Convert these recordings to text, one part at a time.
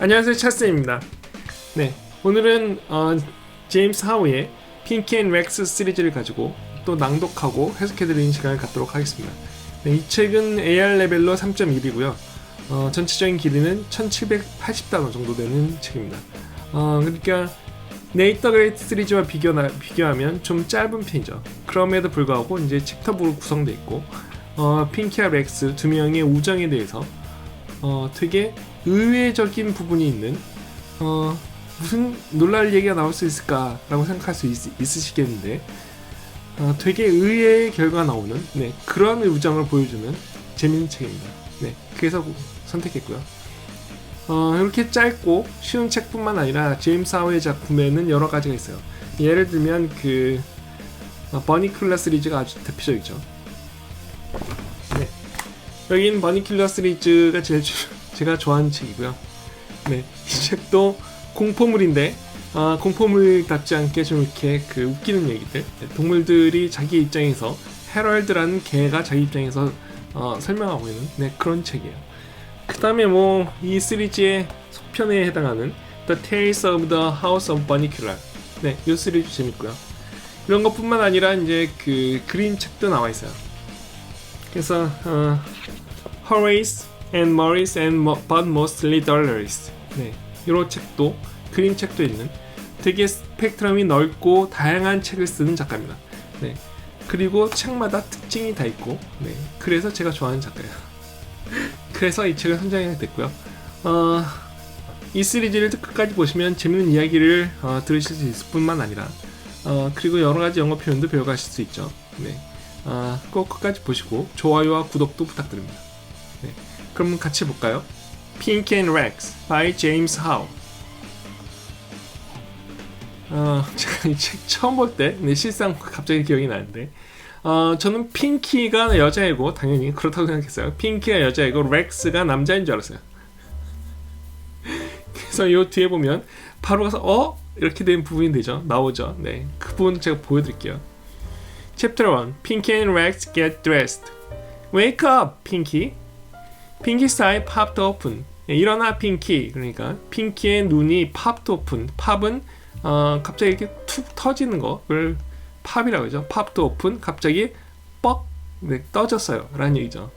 안녕하세요, 찰스입니다. 네, 오늘은 제임스 하우의 핑키 앤 렉스 시리즈를 가지고 또 낭독하고 해석해드리는 시간을 갖도록 하겠습니다. 네, 이 책은 AR 레벨로 3.1이고요. 전체적인 길이는 1780단어 정도 되는 책입니다. 그러니까 네이터 그레이트 시리즈와 비교하면 좀 짧은 편이죠. 그럼에도 불구하고 이제 챕터부로 구성되어 있고 핑키와 렉스 두 명의 우정에 대해서 되게 의외적인 부분이 있는 무슨 놀랄 얘기가 나올 수 있을까라고 생각할 수 있으시겠는데 되게 의외의 결과가 나오는 그런 우정을 보여주는 재밌는 책입니다. 그래서 선택했고요. 이렇게 짧고 쉬운 책뿐만 아니라 제임스 하우의 작품에는 여러 가지가 있어요. 예를 들면 그 버니큘러 시리즈가 아주 대표적이죠. 여긴 버니큘러 시리즈가 제가 좋아하는 책이고요. 이 책도 공포물인데 공포물답지 않게 좀 이렇게 그 웃기는 얘기들, 동물들이 자기 입장에서 헤럴드라는 개가 자기 입장에서 설명하고 있는 그런 책이에요. 그 다음에 이 시리즈의 속편에 해당하는 The Tales of the House of Bonicular, 이 시리즈 재밌고요. 이런 것뿐만 아니라 이제 그 그림책도 나와 있어요. 그래서 Horace and Maurice and but mostly Dolores, 이런 책도 그림책도 있는 되게 스펙트럼이 넓고 다양한 책을 쓰는 작가입니다. 그리고 책마다 특징이 다 있고, 그래서 제가 좋아하는 작가예요. 그래서 이 책을 선정하게 됐고요. 이 시리즈를 끝까지 보시면 재밌는 이야기를 들으실 수 있을 뿐만 아니라 그리고 여러 가지 영어 표현도 배워가실 수 있죠. 꼭 끝까지 보시고 좋아요와 구독도 부탁드립니다. 그럼 같이 볼까요? Pink and Rex by James Howe. 제가 이 책 처음 볼 때 실상 갑자기 기억이 나는데 저는 핑키가 여자이고 당연히 그렇다고 생각했어요. 핑키가 여자이고 렉스가 남자인 줄 알았어요. 그래서 이 뒤에 보면 바로 가서 이렇게 된 부분이 나오죠. 그 부분 제가 보여드릴게요. Chapter 1. Pinky and Rex get dressed. Wake up, Pinky. Pinky's eye popped open. 일어나, 핑키. 그러니까 핑키의 눈이 popped open. 팝은 갑자기 이렇게 툭 터지는 거를 팝이라고 하죠. popped open. 갑자기 뻑 떠졌어요. 라는 얘기죠.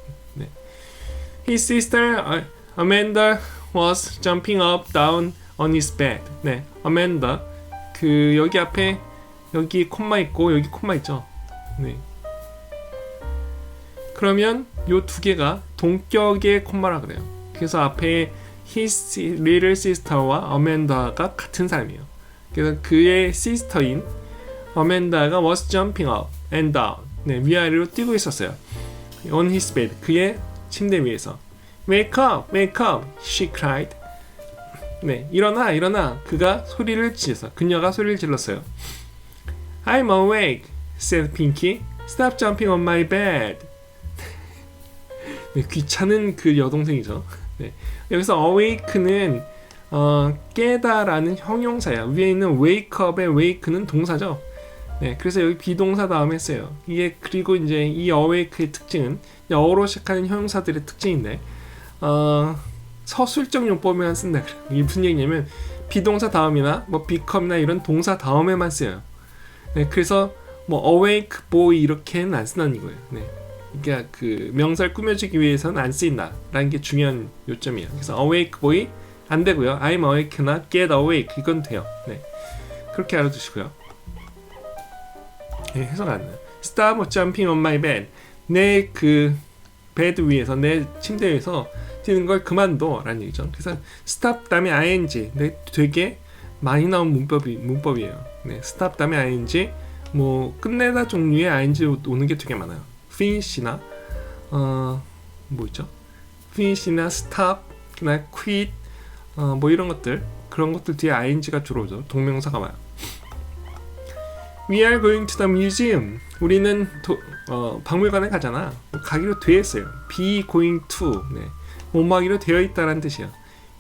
His sister Amanda was jumping up down on his bed. Amanda. 그 여기 앞에 여기 콤마 있고 여기 콤마 있죠. 그러면 요 두 개가 동격의 콤마라 그래요. 그래서 앞에 his little sister와 Amanda가 같은 사람이에요. 그래서 그의 sister인 Amanda가 was jumping up and down, 위아래로 뛰고 있었어요. On his bed, 그의 침대 위에서. Wake up, wake up, she cried. 일어나. 그가 소리를 질렀어. 그녀가 소리를 질렀어요. I'm awake, said Pinky. Stop jumping on my bed. 귀찮은 그 여동생이죠. 여기서 awake는 깨다라는 형용사야. 위에 있는 wake up의 wake는 동사죠. 그래서 여기 비동사 다음에 써요. 이게 그리고 이제 이 awake의 특징은 어로 시작하는 형용사들의 특징인데 서술적 용법에만 쓴다 그래요. 이게 무슨 얘기냐면 비동사 다음이나 become이나 이런 동사 다음에만 써요. 그래서 awake boy 이렇게는 안 쓴다는 거예요. 그러니까 그 명사를 꾸며주기 위해서는 안 쓰인다라는 게 중요한 요점이에요. 그래서 awake boy 안 되고요. I'm awake나 get awake 이건 돼요. 그렇게 알아두시고요. 해석 안 나요. Stop jumping on my bed. 내 그 베드 위에서 내 침대 위에서 뛰는 걸 그만둬라는 얘기죠. 그래서 stop 다음에 ing. 되게 많이 나온 문법이에요. stop 다음에 ing. 끝내다 종류의 ing 오는 게 되게 많아요. finish나 있죠? finish나 stop, 그다음에 quit, 이런 것들, 그런 것들 뒤에 ing가 주로 오죠. 동명사가 와요. We are going to the museum. 우리는 박물관에 가잖아. 가기로 되어 있어요. be going to. 뭐하기로 되어 있다라는 뜻이에요.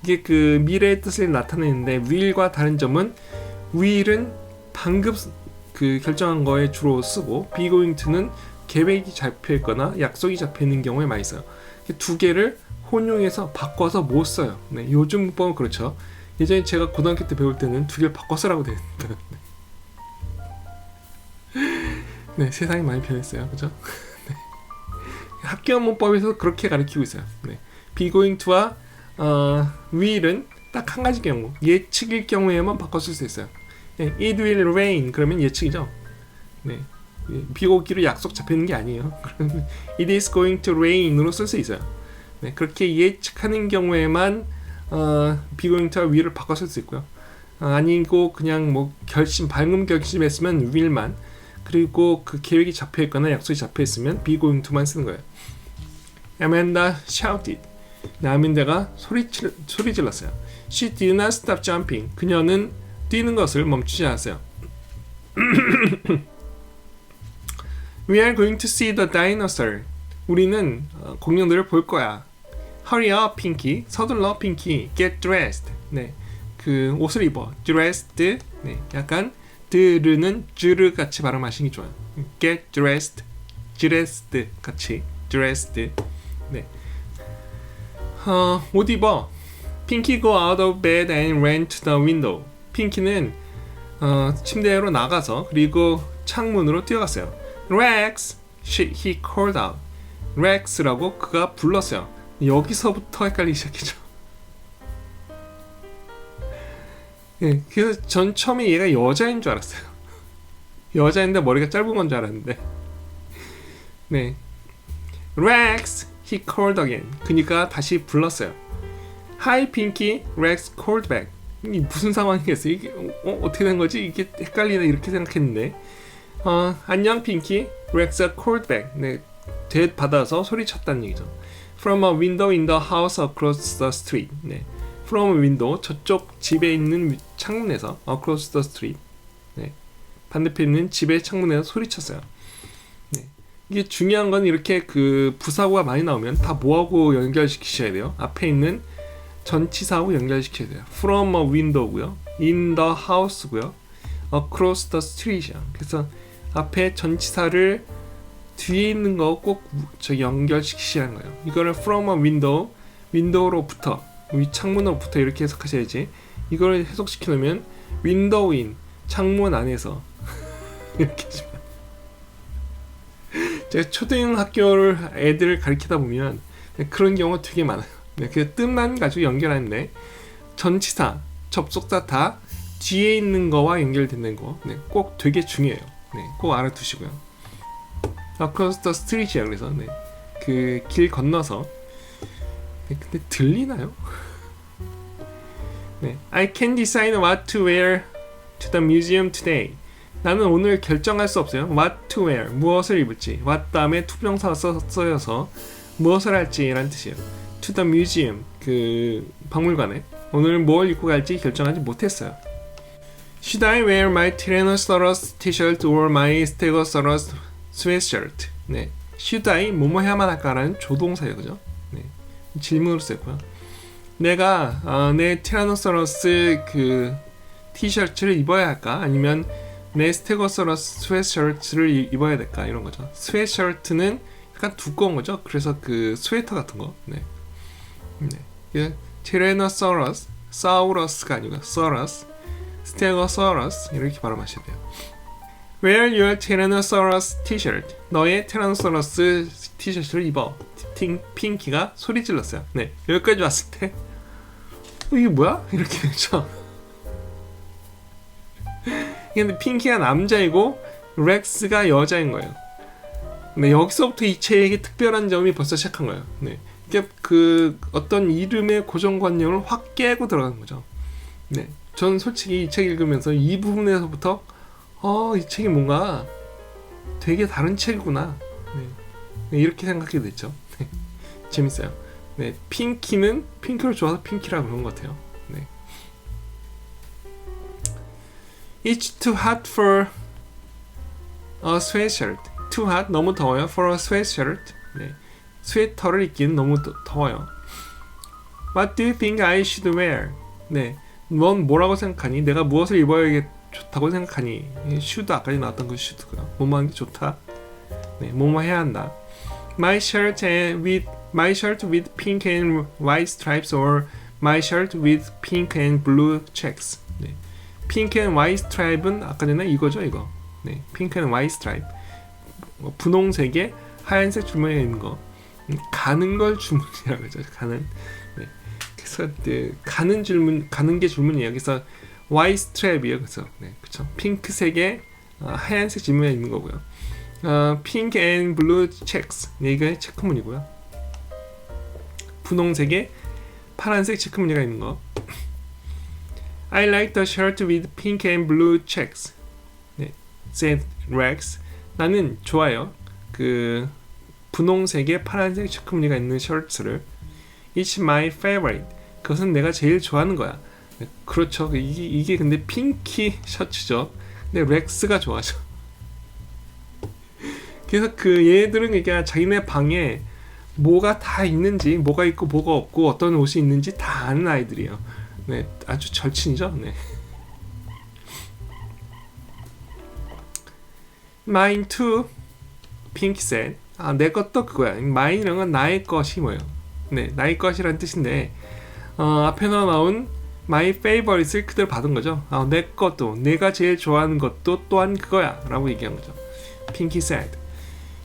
이게 그 미래의 뜻을 나타내는데 will과 다른 점은 will은 방금 그 결정한 거에 주로 쓰고 be going to는 계획이 잡혀 있거나 약속이 잡혀 있는 경우에 많이 써요. 두 개를 혼용해서 바꿔서 못 써요. 네, 요즘 문법은 그렇죠. 예전에 제가 고등학교 때 배울 때는 두 개를 바꿔 쓰라고 되어 있는데 네, 세상이 많이 변했어요. 그죠? 네. 학교원 문법에서 그렇게 가르치고 있어요. 네. be going to와 will은 딱 한 가지 경우, 예측일 경우에만 바꿔 쓸 수 있어요. 네, it will rain 그러면 예측이죠. 네. 비 오기로 약속 잡히는 게 아니에요. 그러면 it is going to rain으로 쓸 수 있어요. 네, 그렇게 예측하는 경우에만 be going to와 will을 바꿔 쓸 수 있고요. 아니고 그냥 뭐 방금 결심했으면 will만, 그리고 그 계획이 잡혀 있거나 약속이 잡혀 있으면 be going to만 쓰는 거예요. Amanda shouted. 아멘다가 소리 질렀어요. She did not stop jumping. 그녀는 뛰는 것을 멈추지 않았어요. We are going to see the dinosaur. 우리는 공룡들을 볼 거야. Hurry up, Pinky. 서둘러, Pinky. Get dressed. 네, 그 옷을 입어. Dressed. 네, 약간 드르는 즈르 같이 발음하시는 게 좋아요. Get dressed. dressed 같이. dressed. 네. 옷 입어. Pinky go out of bed and ran to the window. 핑키는 침대로 나가서 그리고 창문으로 뛰어갔어요. Rex, he called out. Rex라고 그가 불렀어요. 여기서부터 헷갈리기 시작했죠. 네, 그래서 전 처음에 얘가 여자인 줄 알았어요. 여자인데 머리가 짧은 건 줄 알았는데. 네, Rex, he called again. 그니까 다시 불렀어요. Hi, Pinky. Rex called back. 이게 무슨 상황이겠어? 이게 어떻게 된 거지? 이게 헷갈리나 이렇게 생각했는데. 안녕, 핑키. Rex called back. 네, 받아서 소리쳤다는 얘기죠. From a window in the house across the street. 네, from a window, 저쪽 집에 있는 창문에서 across the street. 네, 반대편에 있는 집의 창문에서 소리쳤어요. 네, 이게 중요한 건 이렇게 그 부사구가 많이 나오면 다 뭐하고 연결시키셔야 돼요. 앞에 있는 전치사하고 연결시켜야 돼요. From a window고요, in the house고요, across the street이야. 그래서 앞에 전치사를 뒤에 있는 거 꼭 연결시키시라는 거예요. 이거를 from a window, window로부터, 창문으로부터 이렇게 해석하셔야지. 이걸 해석시키려면 window in, 창문 안에서 이렇게 하시면. 제가 초등학교를 애들을 가르치다 보면 그런 경우가 되게 많아요. 네, 그 뜻만 가지고 연결하는데 전치사, 접속사 다 뒤에 있는 거와 연결되는 거, 네, 꼭 되게 중요해요. 네, 꼭 알아두시고요. Across the street이야. 그래서 네, 그 길 건너서. 네, 근데 들리나요? 네, I can't decide what to wear to the museum today. 나는 오늘 결정할 수 없어요. What to wear, 무엇을 입을지. What 다음에 투명사가 써여서 무엇을 할지라는 뜻이에요. To the museum, 그 박물관에 오늘 뭘 입고 갈지 결정하지 못했어요. Should I wear my Tyrannosaurus t-shirt or my Stegosaurus sweatshirt? 네, should I 뭐뭐 해야만 할까라는 조동사예요, 그죠? 네, 질문으로 쓰였고요. 내가 내 티라노사우루스 그 티셔츠를 입어야 할까? 아니면 내 스테고사우루스 스웨트셔츠를 입어야 될까? 이런 거죠. 스웨트셔츠는 약간 두꺼운 거죠. 그래서 그 스웨터 같은 거. 네. 네. 티라노사우루스, 사우러스가 아니고 사우러스, 스테고사우루스 이렇게 발음하셔야 돼요. Wear your Tyrannosaurus t-shirt. 너의 티라노사우루스 티셔츠를 입어. 핑키가 소리 질렀어요. 네, 여기까지 왔을 때 이게 뭐야? 이렇게 되죠. 근데 핑키가 남자이고 렉스가 여자인 거예요. 네, 여기서부터 이 책의 특별한 점이 벌써 시작한 거예요. 네, 이게 그 어떤 이름의 고정관념을 확 깨고 들어가는 거죠. 네, 전 솔직히 이 책 읽으면서 이 부분에서부터 이 책이 뭔가 되게 다른 책이구나. 네, 이렇게 생각하게 됐죠. 네, 재밌어요. 네, 핑키는 핑크를 좋아서 핑키라고 그런 것 같아요. 네. It's too hot for a sweatshirt. Too hot, 너무 더워요. For a sweatshirt. 네, 스웨터를 입기는 너무 더워요. What do you think I should wear? 네, 넌 뭐라고 생각하니? 내가 무엇을 입어야 좋다고 생각하니? should 아까 나왔던 그 should고요. 뭐뭐 하는 게 좋다. 네, 뭐뭐 해야 한다. My shirt with my shirt with pink and white stripes or my shirt with pink and blue checks. 네. pink and white stripe은 아까 전에 이거죠, 이거. 네. pink and white stripe. 분홍색에 하얀색 줄무늬가 있는 거. 가는 걸 줄무늬라고 하죠. 가는. 네. 그래서 네, 가는 게 줄무늬예요. 그래서 white stripe이요. 그래서 네, 그렇죠. 핑크색에 하얀색 줄무늬가 있는 거고요. pink and blue checks. 네, 이거 체크무늬고요. 분홍색에 파란색 체크무늬가 있는 거. I like the shirt with pink and blue checks. 네, said Rex. 나는 좋아요. 그 분홍색에 파란색 체크무늬가 있는 셔츠를. It's my favorite. 그것은 내가 제일 좋아하는 거야. 네, 그렇죠. 이게 근데 핑키 셔츠죠. 근데 렉스가 좋아하죠. 그래서 그 얘들은 그러니까 자기네 방에 뭐가 다 있는지, 뭐가 있고 뭐가 없고 어떤 옷이 있는지 다 아는 아이들이에요. 네, 아주 절친이죠. 네. Mine too, Pinky said. 내 것도 그거야. Mine이란 건 나의 것이 뭐예요? 네, 나의 것이란 뜻인데 앞에 나온 My favorite을 그대로 받은 거죠. 내 것도, 내가 제일 좋아하는 것도 또한 그거야 라고 얘기한 거죠. Pinky said.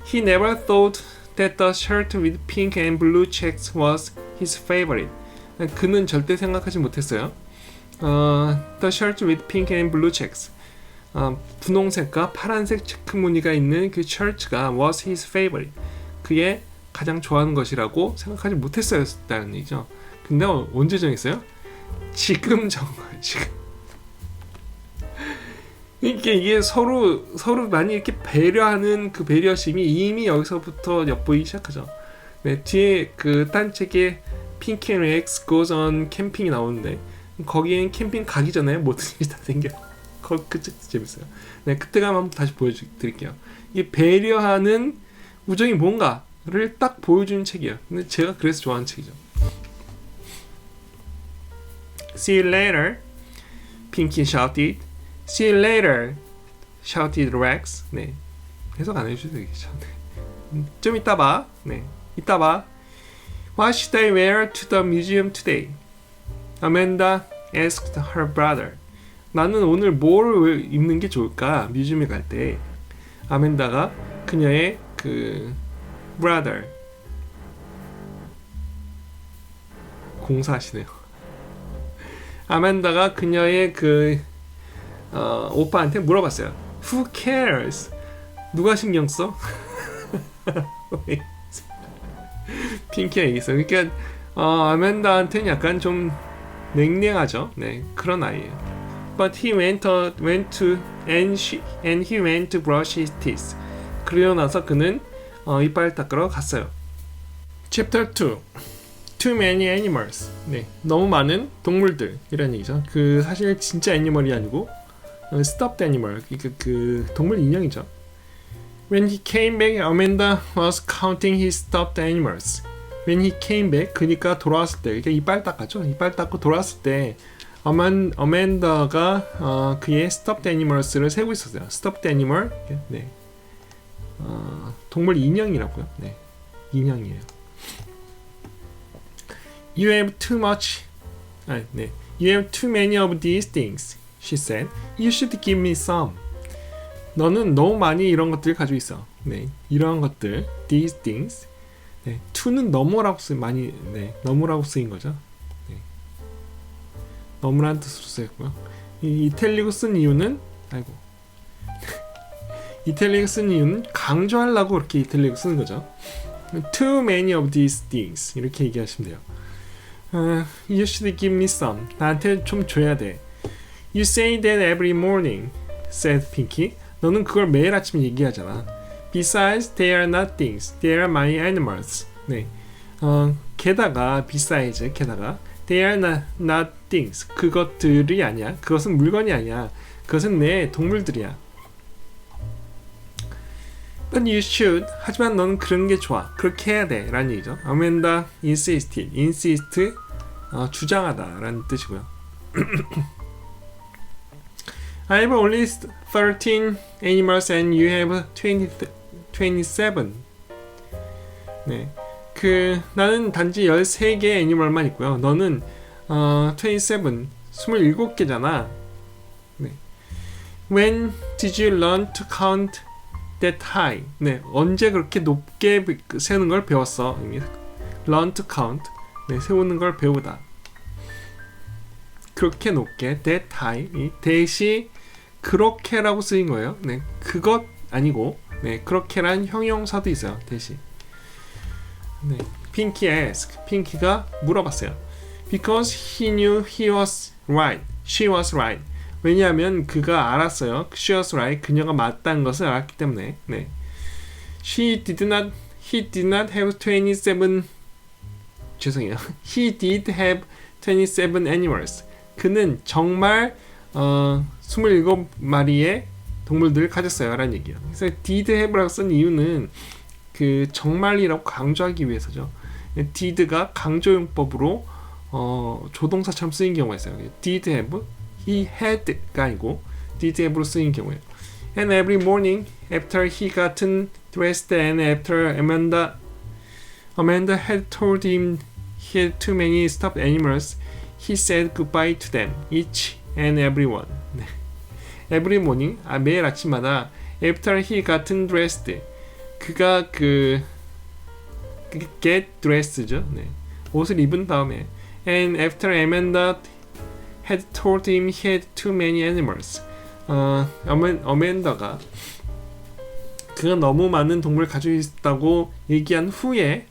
He never thought that the shirt with pink and blue checks was his favorite. 그는 절대 생각하지 못했어요. The shirt with pink and blue checks. 분홍색과 파란색 체크 무늬가 있는 그 셔츠가 was his favorite. 그의 가장 좋아하는 것이라고 생각하지 못했었다는 얘기죠. 근데 언제 정했어요? 지금 정한 거예요. 지금. 이게 서로 많이 이렇게 배려하는 그 배려심이 이미 여기서부터 엿보이기 시작하죠. 네, 뒤에 그 딴 책에 Pinky and Rex goes on 캠핑이 나오는데 거기엔 캠핑 가기 전에 모든 일이 다 생겨요. 그 책도 재밌어요. 네, 그때 가면 한번 다시 보여드릴게요. 이게 배려하는 우정이 뭔가를 딱 보여주는 책이에요. 근데 제가 그래서 좋아하는 책이죠. See you later, Pinky shouted. See you later, shouted Rex. 네, 해석 안 해주셔도 되겠죠. 네. 좀 이따 봐. 네, 이따 봐. What should I wear to the museum today? Amanda asked her brother. 나는 오늘 뭘 입는 게 좋을까? 뮤지엄에 갈 때. 아멘다가 그녀의 그 brother 공사하시네요. 아멘다가 그녀의 그 오빠한테 물어봤어요. Who cares? 누가 신경 써? 핑키가 얘기했어요. 그러니까 아멘다한테는 약간 좀 냉랭하죠. 네, 그런 아이예요. But he went to and he went to brush his teeth. 그러고 나서 그는 이빨 닦으러 갔어요. Chapter 2. Too many animals. 네, 너무 많은 동물들 이런 얘기죠. 그 사실 진짜 애니멀이 아니고 stuffed animal. 그 동물 인형이죠. When he came back, Amanda was counting his stuffed animals. When he came back, 그러니까 돌아왔을 때, 그러니까 이빨 닦았죠. 이빨 닦고 돌아왔을 때, 어멘다가 그의 stuffed animals를 세고 있었어요. stuffed animal, 네, 동물 인형이라고요. 네, 인형이에요. You have too much. 네, you have too many of these things. She said. You should give me some. 너는 너무 많이 이런 것들을 가지고 있어. 네, 이러한 것들, these things. 네, to는 너무라고 너무라고 쓰인 거죠. 네, 너무라는 뜻으로 쓰였고요. 이 이탈리고 쓴 이유는 이탈리고 쓴 이유는 강조하려고 그렇게 이탈리고 쓰는 거죠. Too many of these things 이렇게 얘기하시면 돼요. You should give me some. 나한테 좀 줘야 돼. You say that every morning, said Pinky. 너는 그걸 매일 아침 얘기하잖아. Besides, they are not things. They are my animals. 네. 게다가 besides, 게다가 they are not things. 그것들이 아니야. 그것은 물건이 아니야. 그것은 내 동물들이야. But you should. 하지만 너는 그런 게 좋아. 그렇게 해야 돼. 라는 얘기죠. Amanda insisted. insist, 주장하다 라는 뜻이고요. I have only 13 animals and you have 27. 네. 나는 단지 13개 애니멀만 있고요. 너는 27, 27개잖아. 네. When did you learn to count that high? 네, 언제 그렇게 높게 세우는 걸 배웠어? learn to count. 네, 세우는 걸 배우다. 그렇게 높게 that high. 이 that이 그렇게라고 쓰인 거예요. 네, 그것 아니고 네, 그렇게란 형용사도 있어요. that이. 네, Pinky asked. 핑키가 물어봤어요. Because he knew he was right. She was right. 왜냐하면 그가 알았어요. She was right. 그녀가 맞다는 것을 알았기 때문에. 네. He did not have 27. 죄송해요. He did have 27 animals. 그는 정말 27마리의 동물들을 가졌어요. 라는 얘기예요. 그래서 did have라고 쓴 이유는 그 정말이라고 강조하기 위해서죠. did가 강조용법으로 조동사처럼 쓰인 경우가 있어요. did have, he had가 아니고 did have로 쓰인 경우에요. And every morning after he gotten dressed and after Amanda had told him he had too many stuffed animals, he said goodbye to them, each and every one. 네. Every morning, 매일 아침마다 after he gotten dressed, 그가 get dressed죠. 네. 옷을 입은 다음에 and after Amanda had told him he had too many animals. 어멘다가 그가 너무 많은 동물을 가지고 있다고 얘기한 후에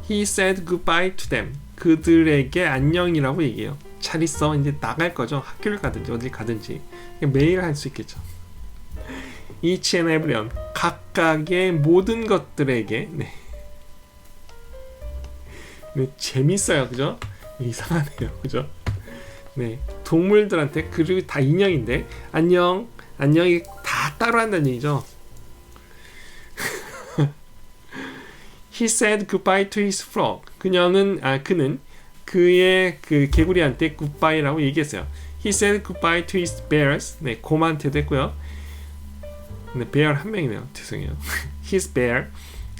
he said goodbye to them. 그들에게 안녕이라고 얘기해요. 잘 있어. 이제 나갈 거죠. 학교를 가든지 어딜 가든지. 매일 할 수 있겠죠. each and everyone. 각각의 모든 것들에게. 네. 네, 재밌어요. 그죠? 이상하네요. 그죠? 네. 동물들한테 그리고 다 인형인데 안녕이 다 따로 한다는 얘기죠. He said goodbye to his frog. 그는 그의 그 개구리한테 goodbye라고 얘기했어요. He said goodbye to his bears. 네, 곰한테도 했고요. 네, bear 한 명이네요. 죄송해요. His bear.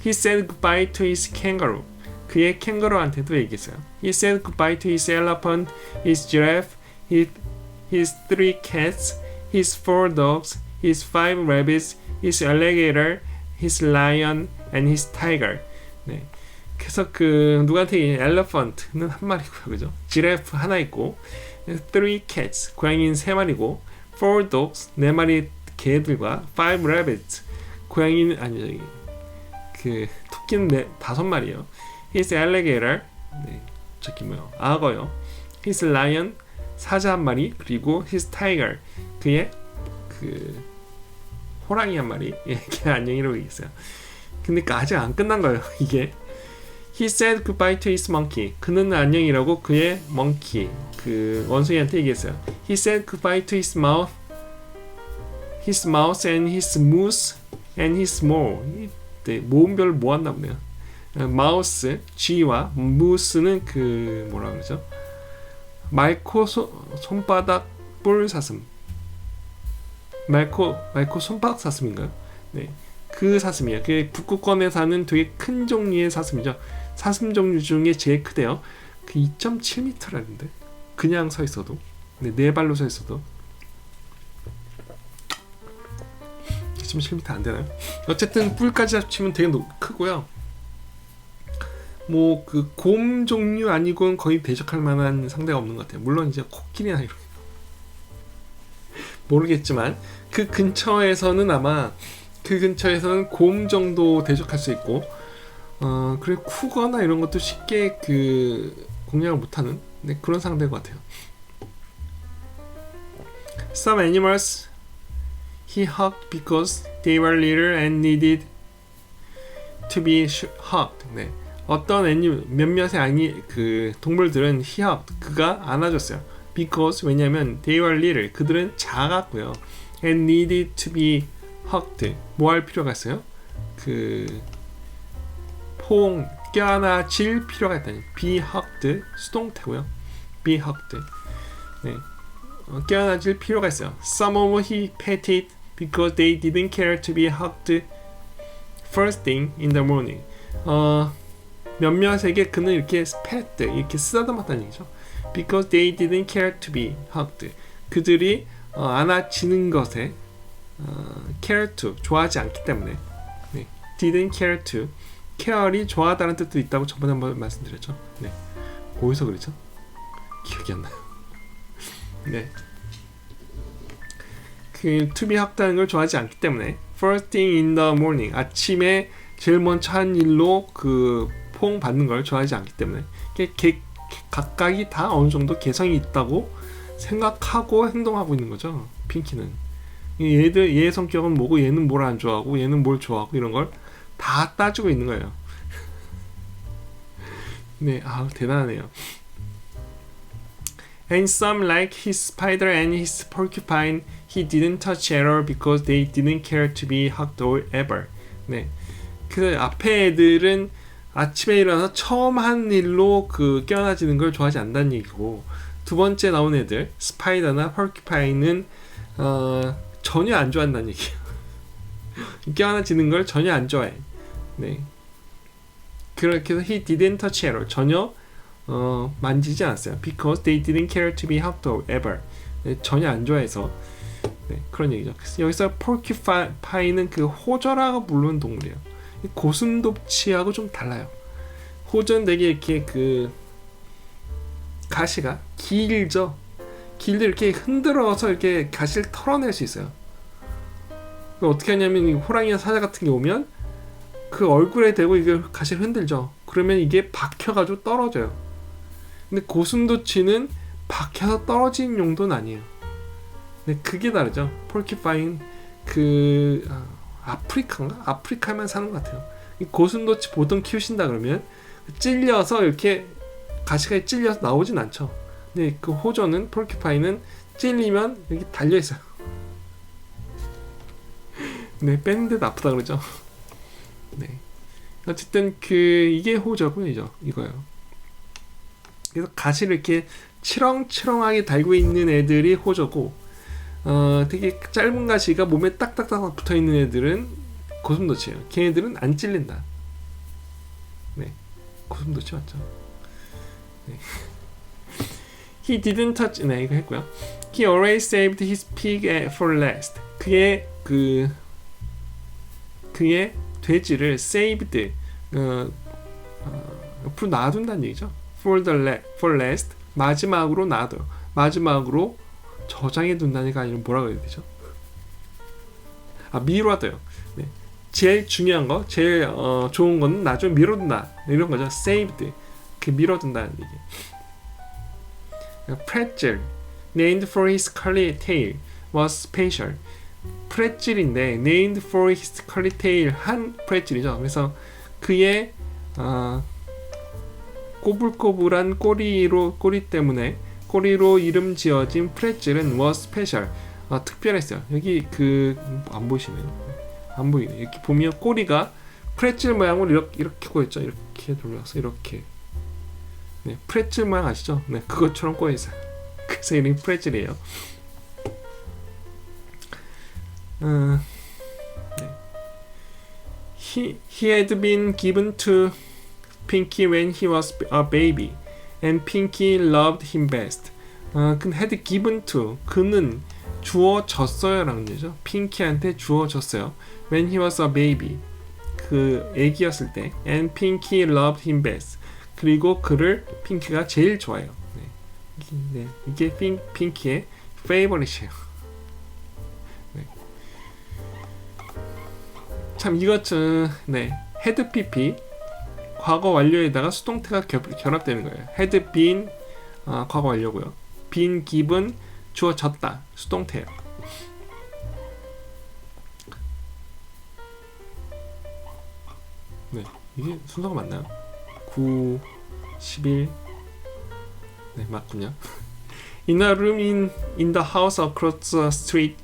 He said goodbye to his kangaroo. 그의 캥거루한테도 얘기했어요. He said goodbye to his elephant, his giraffe, his 3 cats, his 4 dogs, his 5 rabbits, his alligator, his lion, and his tiger. 네. 그래서 누구한테 elephant는 한 마리고요, 그죠? giraffe 하나 있고, 3 cats 고양이는 3마리고, 4 dogs 4마리 개들과 5 rabbits 고양이는 아니 토끼는 5마리예요. His alligator 네, 악어요. His lion 사자 한 마리 그리고 his tiger 그의 호랑이 한 마리 걔 안녕이라고 얘기했어요. 근데 아직 안 끝난 거예요. 이게 He said goodbye to his monkey. 그는 안녕이라고 그의 monkey 원숭이한테 얘기했어요. He said goodbye to his mouse and his moose and his mole. 네, 모음별을 모았나 보네요. 마우스 G와 무스는 뭐라 그러죠? 맑고 손바닥 볼 사슴. 맑고 손바닥 사슴인가요? 네, 그 사슴이에요. 그 북극권에 사는 되게 큰 종류의 사슴이죠. 사슴 종류 중에 제일 크대요. 2.7m라는데 그냥 서 있어도 네 발로 서 있어도 2.7m 안 되나요? 어쨌든 뿔까지 합치면 되게 크고요. 곰 종류 아니고는 거의 대적할 만한 상대가 없는 것 같아요. 물론 이제 코끼리나 이런 모르겠지만 그 근처에서는 곰 정도 대적할 수 있고 그리고 쿠거나 이런 것도 쉽게 공략을 못하는 그런 상대인 것 같아요. Some animals he hugged because they were little and needed to be hugged. 네. 어떤 몇몇의 동물들은 he hugged 그가 안아줬어요. Because 왜냐면 they were little 그들은 작았고요. And needed to be hugged 뭐 할 필요가 있어요? 껴안아질 필요가 있다니. be hugged 수동태고요. be hugged 네. 껴안아질 필요가 있어요. Some of he petted because they didn't care to be hugged first thing in the morning. 몇몇에게 그는 이렇게 spat, 이렇게 쓰다듬었다는 얘기죠. Because they didn't care to be hugged. 그들이 안아지는 것에 care to, 좋아하지 않기 때문에. 네. didn't care to. care이 좋아하다는 뜻도 있다고 저번에 한번 말씀드렸죠. 네. 어디서 그랬죠? 기억이 안 나요. 네. 그 to be hugged라는 걸 좋아하지 않기 때문에 first thing in the morning, 아침에 제일 먼저 한 일로 그 포옹 받는 걸 좋아하지 않기 때문에 각각이 다 어느 정도 개성이 있다고 생각하고 행동하고 있는 거죠. 핑키는 얘의 성격은 뭐고 얘는 뭘 안 좋아하고 얘는 뭘 좋아하고 이런 걸 다 따지고 있는 거예요. 네, 대단하네요. And some like his spider and his porcupine, he didn't touch at all because they didn't care to be hugged or ever. 네, 그 앞에 애들은 아침에 일어나서 처음 한 일로 그 깨어나지는 걸 좋아하지 않는다는 얘기고, 두 번째 나온 애들 스파이더나 펄큐파인은 전혀 안 좋아한다는 얘기예요. 깨어나지는 걸 전혀 안 좋아해. 네. 그렇게 해서 he didn't touch at all. 전혀 만지지 않았어요. Because they didn't care to be hugged or ever. 네, 전혀 안 좋아해서. 네, 그런 얘기죠. 그래서 여기서 펄큐파인은 그 호저라고 부르는 동물이에요. 고슴도치하고 좀 달라요. 호저는 되게 이렇게 그 가시가 길죠. 길도 이렇게 흔들어서 이렇게 가시를 털어낼 수 있어요. 어떻게 하냐면 이 호랑이나 사자 같은 게 오면 그 얼굴에 대고 이게 가시를 흔들죠. 그러면 이게 박혀가지고 떨어져요. 근데 고슴도치는 박혀서 떨어지는 용도는 아니에요. 근데 그게 다르죠. 폴키파인 아프리카인가? 아프리카에만 사는 것 같아요. 이 고슴도치 보통 키우신다 그러면 찔려서 이렇게 가시가 찔려서 나오진 않죠. 근데 그 호저는 폴키파인은 찔리면 여기 달려 있어요. 네, 뺐는데도 아프다 그러죠. 네, 어쨌든 이게 호저고요, 이거요. 그래서 가시를 이렇게 치렁치렁하게 달고 있는 애들이 호저고, 되게 짧은 가시가 몸에 딱딱딱 붙어 있는 애들은 고슴도치예요. 걔네들은 안 찔린다. 네, 고슴도치 맞죠? 네. He didn't touch. 네, 이거 했고요. He always saved his pig for last. 그의 돼지를 saved, 옆으로 놔둔다는 얘기죠. for last, 마지막으로 놔둬요. 마지막으로 저장해 둔다니까 아니면 뭐라고 해야 되죠? 미뤄둬요. 네. 제일 중요한 거, 제일 좋은 거는 나중에 미뤄둔다, 이런 거죠. saved, 미뤄둔다는 얘기. pretzel, named for his curly tail, was special. 프레첼인데 named for his curly tail, 한 프레첼이죠. 그래서 그의 꼬불꼬불한 꼬리 때문에 꼬리로 이름 지어진 프레첼은 was special. 특별했어요. 여기 안 보이시네요. 안 보이네. 이렇게 보면 꼬리가 프레첼 모양으로 이렇게 꼬였죠. 이렇게 돌려서 이렇게. 네, 프레첼 모양 아시죠? 네, 그것처럼 꼬여 있어요. 그래서 이름이 프레첼이에요. 네. He had been given to Pinky when he was a baby, and Pinky loved him best. 그 had given to, 그는 주어졌어요라는 얘기죠. 핑키한테 주어졌어요. When he was a baby, 그 애기였을 때. And Pinky loved him best. 그리고 그를 핑키가 제일 좋아해요. 네. 이게 핑키의 favorite이에요. 네. 참 이것 네, had pp 과거 완료에다가 수동태가 결합되는 거예요. had been 과거 완료고요. been given 주어졌다 수동태예요. 네, 이게 순서가 맞나요? 9, 11. 네, 맞군요. In a room in the house across the street,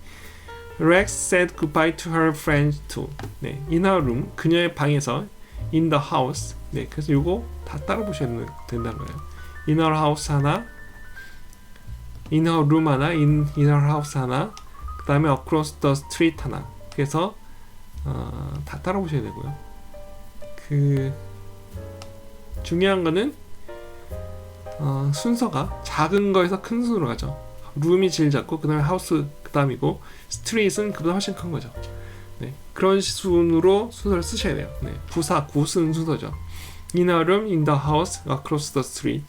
Rex said goodbye to her friends too. 네, in a room, 그녀의 방에서, in the house. 네, 그래서 이거 다 따라 보셔야 된다는 거예요. in her house 하나, in her room 하나, in her house 하나, 그 다음에 across the street 하나. 그래서 다 따라 보셔야 되고요. 중요한 거는 순서가 작은 거에서 큰 순으로 가죠. 룸이 제일 작고 그 다음에 하우스 그 다음이고 스트릿은 그보다 훨씬 큰 거죠. 네, 그런 순으로 순서를 쓰셔야 돼요. 네, 부사 구순 순서죠. In a room, in the house, across the street.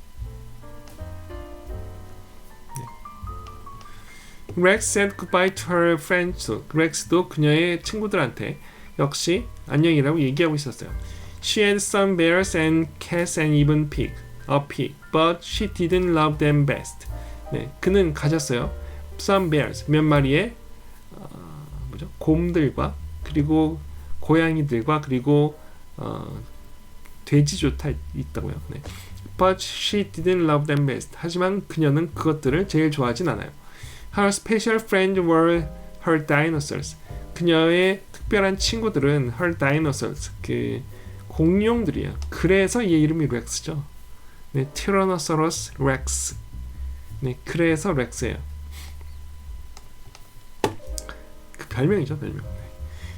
네. Rex said goodbye to her friends. Rex도 그녀의 친구들한테 역시 안녕이라고 얘기하고 있었어요. She had some bears and cats and even a pig, but she didn't love them best. 네, 그는 가졌어요. Some bears, 몇 마리의 곰들과 그리고 고양이들과 그리고 돼지조차 있다고요. 네. But she didn't love them best. 하지만 그녀는 그것들을 제일 좋아하진 않아요. Her special friends were her dinosaurs. 그녀의 특별한 친구들은 her dinosaurs, 그 공룡들이에요. 그래서 얘 이름이 렉스죠. 네, Tyrannosaurus Rex. 네, 그래서 렉스예요. 그 별명이죠, 별명.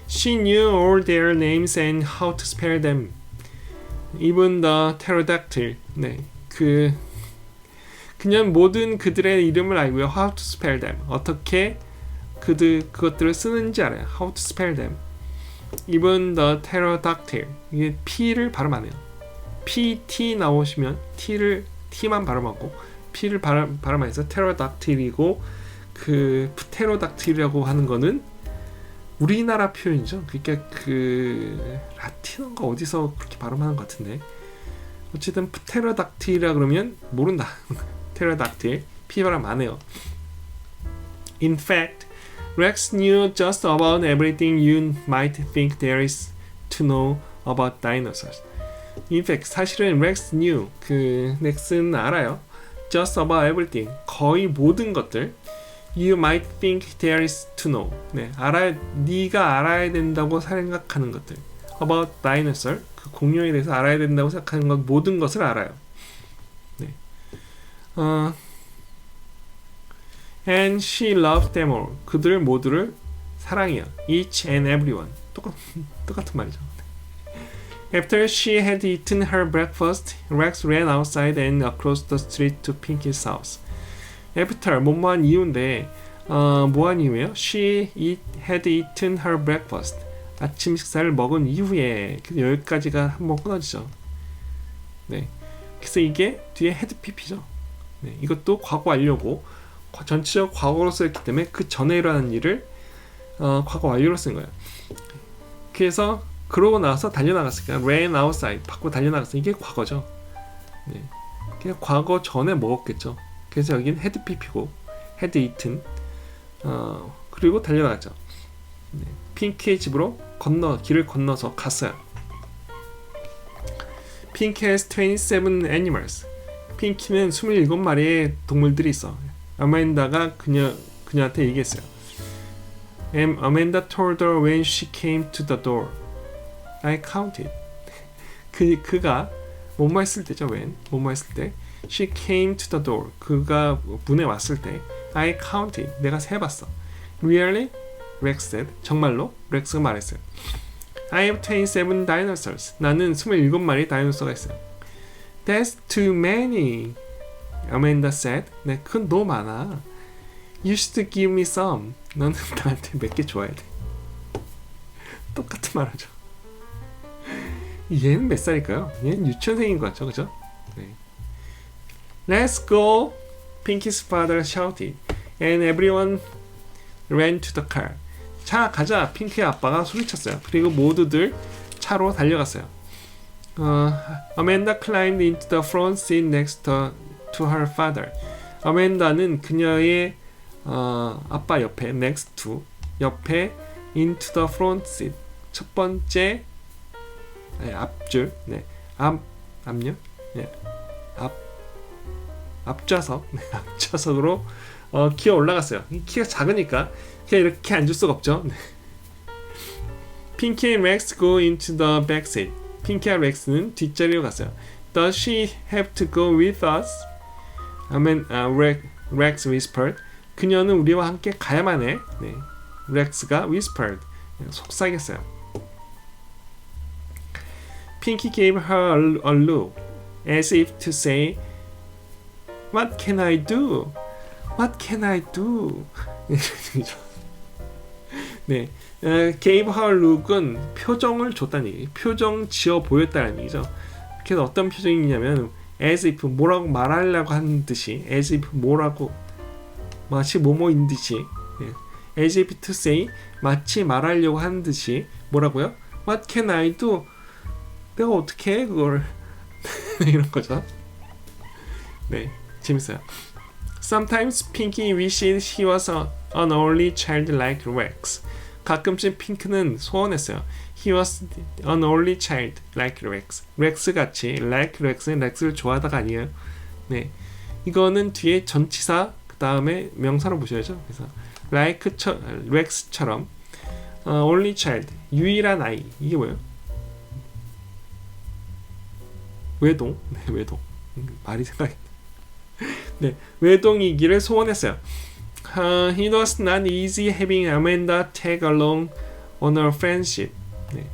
She knew all their names and how to spell them. Even the pterodactyl. 네, 그냥 모든 그들의 이름을 알고요. How to spell them. 어떻게 그것들을 쓰는지 알아요. How to spell them. Even the pterodactyl. 이게 P를 발음 안 해요. PT 나오시면 T만 발음하고 P를 발음 안 해서 pterodactyl이고 그 pterodactyl이라고 하는 거는 우리나라 표현이죠. 그러니까 그 라틴어가 어디서 그렇게 발음하는 것 같은데 어쨌든 pterodactyl이라 그러면 모른다. pterodactyl P 발음 안 해요. In fact, Rex knew just about everything you might think there is to know about dinosaurs. In fact, 사실은 Rex knew, 렉스는 알아요. Just about everything, 거의 모든 것들. You might think there is to know. 네, 네가 알아야 된다고 생각하는 것들. About dinosaur, 그 공룡에 대해서 알아야 된다고 생각하는 것, 모든 것을 알아요. 네. And she loved them all. 그들 모두를 사랑해요. Each and everyone. 똑같은 말이죠. After she had eaten her breakfast, Rex ran outside and across the street to Pinky's house. After, 뭐뭐한 이유인데 뭐한 이유예요? She had eaten her breakfast. 아침 식사를 먹은 이후에 여기까지가 한번 끊어지죠. 네, 그래서 이게 뒤에 had pp죠. 네, 이것도 과거 완료고 전체적 과거로 쓰였기 때문에 그 전에 일어난 일을 과거 완료로 쓴 거예요. 그래서 그러고 나서 달려나갔으니까 ran outside 밖으로 달려나갔으니 이게 과거죠. 네, 그냥 과거 전에 먹었겠죠. 그래서 여기는 had pp고 had eaten 그리고 달려나갔죠. 네, 핑키의 집으로 길을 건너서 갔어요. 핑키 has 27 animals. 핑키는 27마리의 동물들이 있어. 아멘다가 그녀한테 얘기했어요. Amanda told her when she came to the door. I counted. 그가 뭐뭐 했을 때죠. 뭐뭐 했을 때 She came to the door. 그가 문에 왔을 때 I counted. 내가 세봤어. Really? Rex said. 정말로? 렉스가 말했어요. I have 27 dinosaurs. 나는 27마리 다이노소가 있어요. That's too many. Amanda said. 네, 그건 너무 많아. You should give me some. 너는 나한테 몇 개 줘야 돼. 똑같은 말하죠. 얘는 몇 살일까요? 얘는 유치원생인 것 같죠, 그죠? 네. Let's go! Pinky's father shouted, and everyone ran to the car. 자, 가자! 핑키의 아빠가 소리쳤어요. 그리고 모두들 차로 달려갔어요. Amanda climbed into the front seat next to her father. 아멘다는 그녀의 아빠 옆에 next to 옆에 into the front seat 첫 번째 앞줄 앞요 앞좌석 앞좌석으로 기어 올라갔어요. 키가 작으니까 그냥 이렇게 앉을 수가 없죠. 핑키 and Rex go into the back seat. 핑키와 렉스는 뒷자리로 갔어요. Does she have to go with us? Rex whispered. 그녀는 우리와 함께 가야만 해. 네. 렉스가 whispered. 속삭였어요. Pinky gave her a look. as if to say What can I do? What can I do? 네, gave her look은 표정을 줬다는 얘기, 표정 지어 보였다는 얘기죠. 그래서 어떤 표정이냐면 as if 뭐라고 말하려고 하는 듯이, as if 뭐라고 마치 뭐뭐인 듯이, as if to say 마치 말하려고 하는 듯이 뭐라고요? What can I do? 내가 어떻게 해 그걸? 이런 거죠. 네, 재밌어요. Sometimes Pinky wishes he was an only child like Rex. 가끔씩 핑크는 소원했어요. He was an only child like Rex. 렉스 같이, like Rex는 렉스를 좋아하다가 아니에요. 네, 이거는 뒤에 전치사 그 다음에 명사로 보셔야죠. 그래서 like Rex처럼 only child, 유일한 아이. 이게 뭐예요? 외동. 네, 외동. 말이 생각이. 네, 외동이기를 소원했어요. It was not easy having Amanda tag along on her friendship. 네.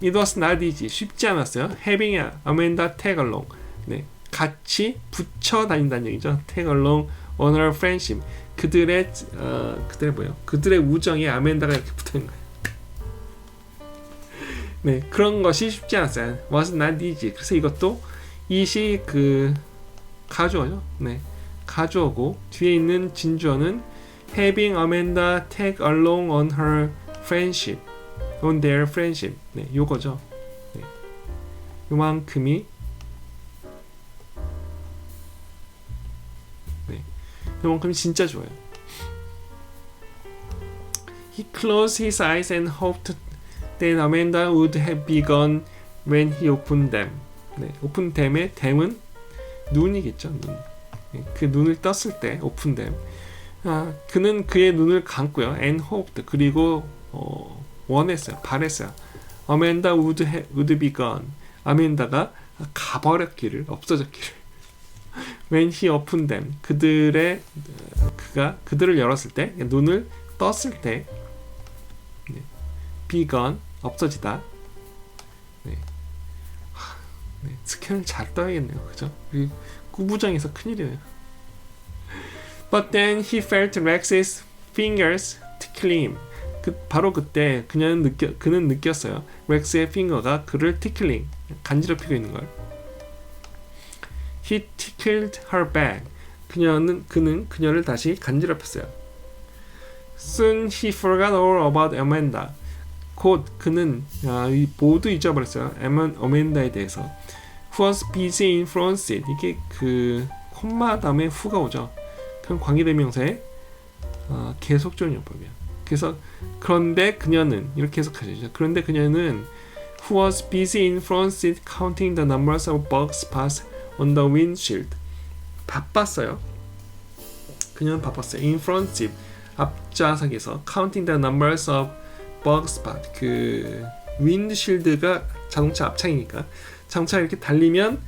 It was not easy. 쉽지 않았어요. Having Amanda tag along. 네, 같이 붙여 다닌다는 얘기죠. Tag along on her friendship. 그들의 뭐예요? 그들의 우정에 아멘다가 이렇게 붙어 있는 거예요. 네, 그런 것이 쉽지 않았어요. Was not easy. 그래서 이것도 it이 가주어죠. 네, 가주어고 뒤에 있는 진주어는 having Amanda tag along on her friendship, on their friendship. 네, 요거죠. 네, 요만큼이 요만큼 진짜 좋아요. He closed his eyes and hoped that Amanda would have begun when he opened them. 네, open them의 them은 눈이겠죠. 눈. 네, 그 눈을 떴을 때 open them. 그는 그의 눈을 감고요. And hoped. 그리고 원했어요. 바랬어요. Amanda would be gone. 아멘다가 가버렸기를, 없어졌기를. When he opened them. 그가 그들을 열었을 때, 눈을 떴을 때, 네, be gone. 없어지다. 네. 네, 스캔을 잘 떠야겠네요. 그죠? 꾸부정에서 큰일이에요. But then he felt Rex's fingers tickling him. 바로 그때 그는 느꼈어요. 렉스의 핑거가 그를 tickling, 간지럽히고 있는 걸. He tickled her back. 그는 그녀를 다시 간지럽혔어요. Soon he forgot all about Amanda. 곧 그는 모두 잊어버렸어요. 어멘다에 대해서. Who was busy in Francis. 이게 콤마 다음에 who가 오죠. 그럼 관계대명사의 계속적인 용법이야. 그래서 그런데 그녀는 이렇게 해석하죠. 그런데 그녀는 who was busy in Francis counting the numbers of bug spots on the windshield. 바빴어요. 그녀는 바빴어요. In Francis 앞좌석에서 counting the numbers of bug spot. 윈드실드가 자동차 앞창이니까 자동차 이렇게 달리면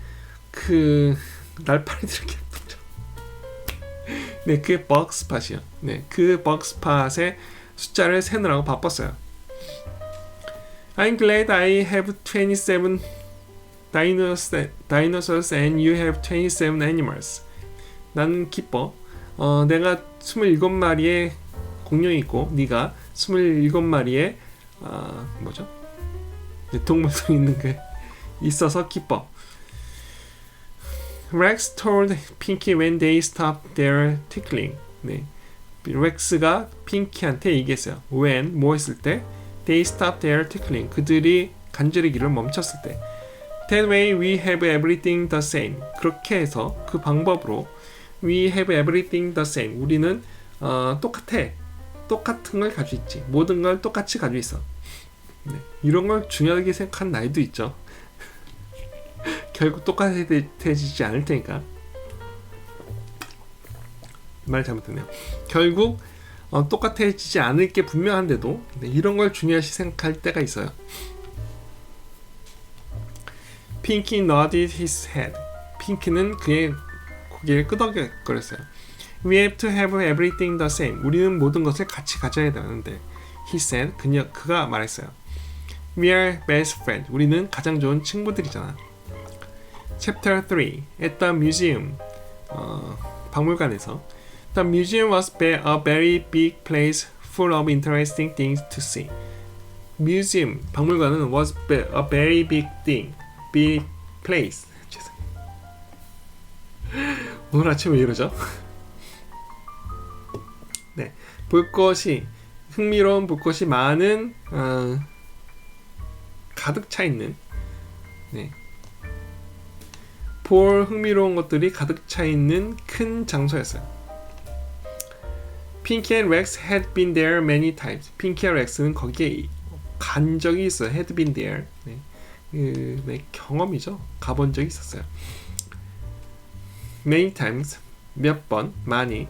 날파리들 이렇게 붙죠. 네, 그게 버그 스팟이요. 네, 그 버그 스팟의 숫자를 세느라고 바빴어요. I'm glad I have 27 dinosaurs and you have 27 animals. 나는 기뻐. 내가 27마리의 공룡이 있고 네가 27마리의 뭐죠? 동물들이 있는 게 있어서 기뻐. Rex told Pinky when they stopped their tickling. 네, 렉스가 핑키한테 얘기했어요. When 뭐 했을 때? They stopped their tickling. 그들이 간지르기를 멈췄을 때. That way we have everything the same. 그렇게 해서 그 방법으로 we have everything the same. 우리는 똑같아. 똑같은 걸 가지고 있지. 모든 걸 똑같이 가지고 있어. 네, 이런 걸 중요하게 생각한 나이도 있죠. 결국 똑같아지지 않을 테니까. 말 잘못했네요. 결국 똑같아지지 않을 게 분명한데도 네, 이런 걸 중요시 생각할 때가 있어요. Pinky nodded his head. 핑키는 그의 고개를 끄덕거렸어요. We have to have everything the same. 우리는 모든 것을 같이 가져야 되는데. He said. 그가 말했어요. We are best friends. 우리는 가장 좋은 친구들이잖아. Chapter 3. At the museum. 박물관에서. The museum was a very big place full of interesting things to see. Museum, 박물관은 was a very big thing. Big place. 죄송해요. 오늘 아침 왜 이러죠? 네, 볼 것이 흥미로운 볼 것이 많은 가득 차 있는 볼 흥미로운 것들이 가득 차 있는 큰 장소였어요. Pinky and Rex had been there many times. Pinky and Rex는 거기에 간 적이 있어요. Had been there. 경험이죠. 가본 적이 있었어요. Many times. 몇 번, 많이.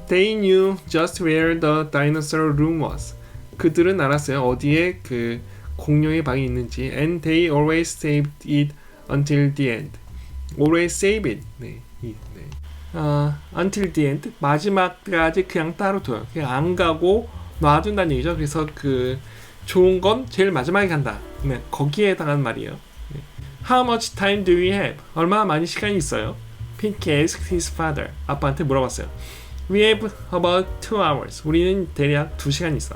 They knew just where the dinosaur room was. 그들은 알았어요. 어디에 그 공룡의 방이 있는지. And they always saved it until the end. Always save it. Until the end. 마지막까지 그냥 따로 둬요. 그냥 안 가고 놔둔다는 얘기죠. 그래서 그 좋은 건 제일 마지막에 간다. 거기에 해당하는 말이에요. How much time do we have? 얼마나 많이 시간이 있어요? Pinky asked his father. 아빠한테 물어봤어요. We have about 2 hours. 우리는 대략 2시간 있어.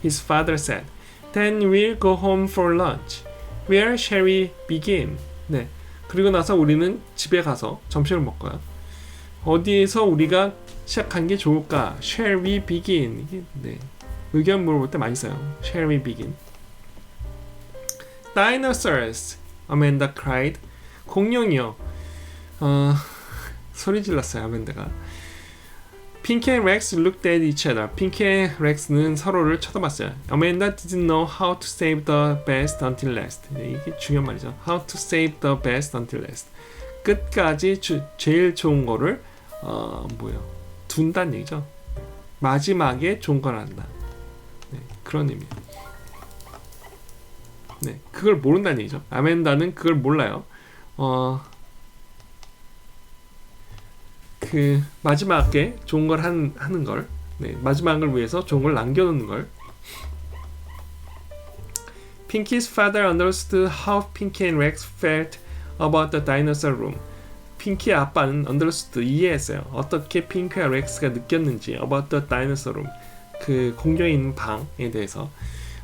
His father said. Then we'll go home for lunch. Where shall we begin? 네. 그리고 나서 우리는 집에 가서 점심을 먹고요. 어디에서 우리가 시작한 게 좋을까? Shall we begin? 네. 의견 물어볼 때 많이 써요. Shall we begin? Dinosaurs. Amanda cried. 공룡이요. 소리 질렀어요. 아멘다가. Pinky and Rex looked at each other. Pinky and Rex는 서로를 쳐다봤어요. Amanda didn't know how to save the best until last. 이게 중요한 말이죠. How to save the best until last. 끝까지 제일 좋은 거를 둔다는 얘기죠. 마지막에 좋은 걸 한다. 그런 의미예요. 네, 그걸 모른다는 얘기죠. 아멘다는 그걸 몰라요. 그 마지막에 좋은 걸 하는 걸, 마지막을 위해서 좋은 걸 남겨놓는 걸. Pinky's father understood how Pinky and Rex felt about the dinosaur room. 핑키의 아빠는 understood, 이해했어요. 어떻게 핑키와 렉스가 느꼈는지 about the dinosaur room, 그 공룡에 있는 방에 대해서.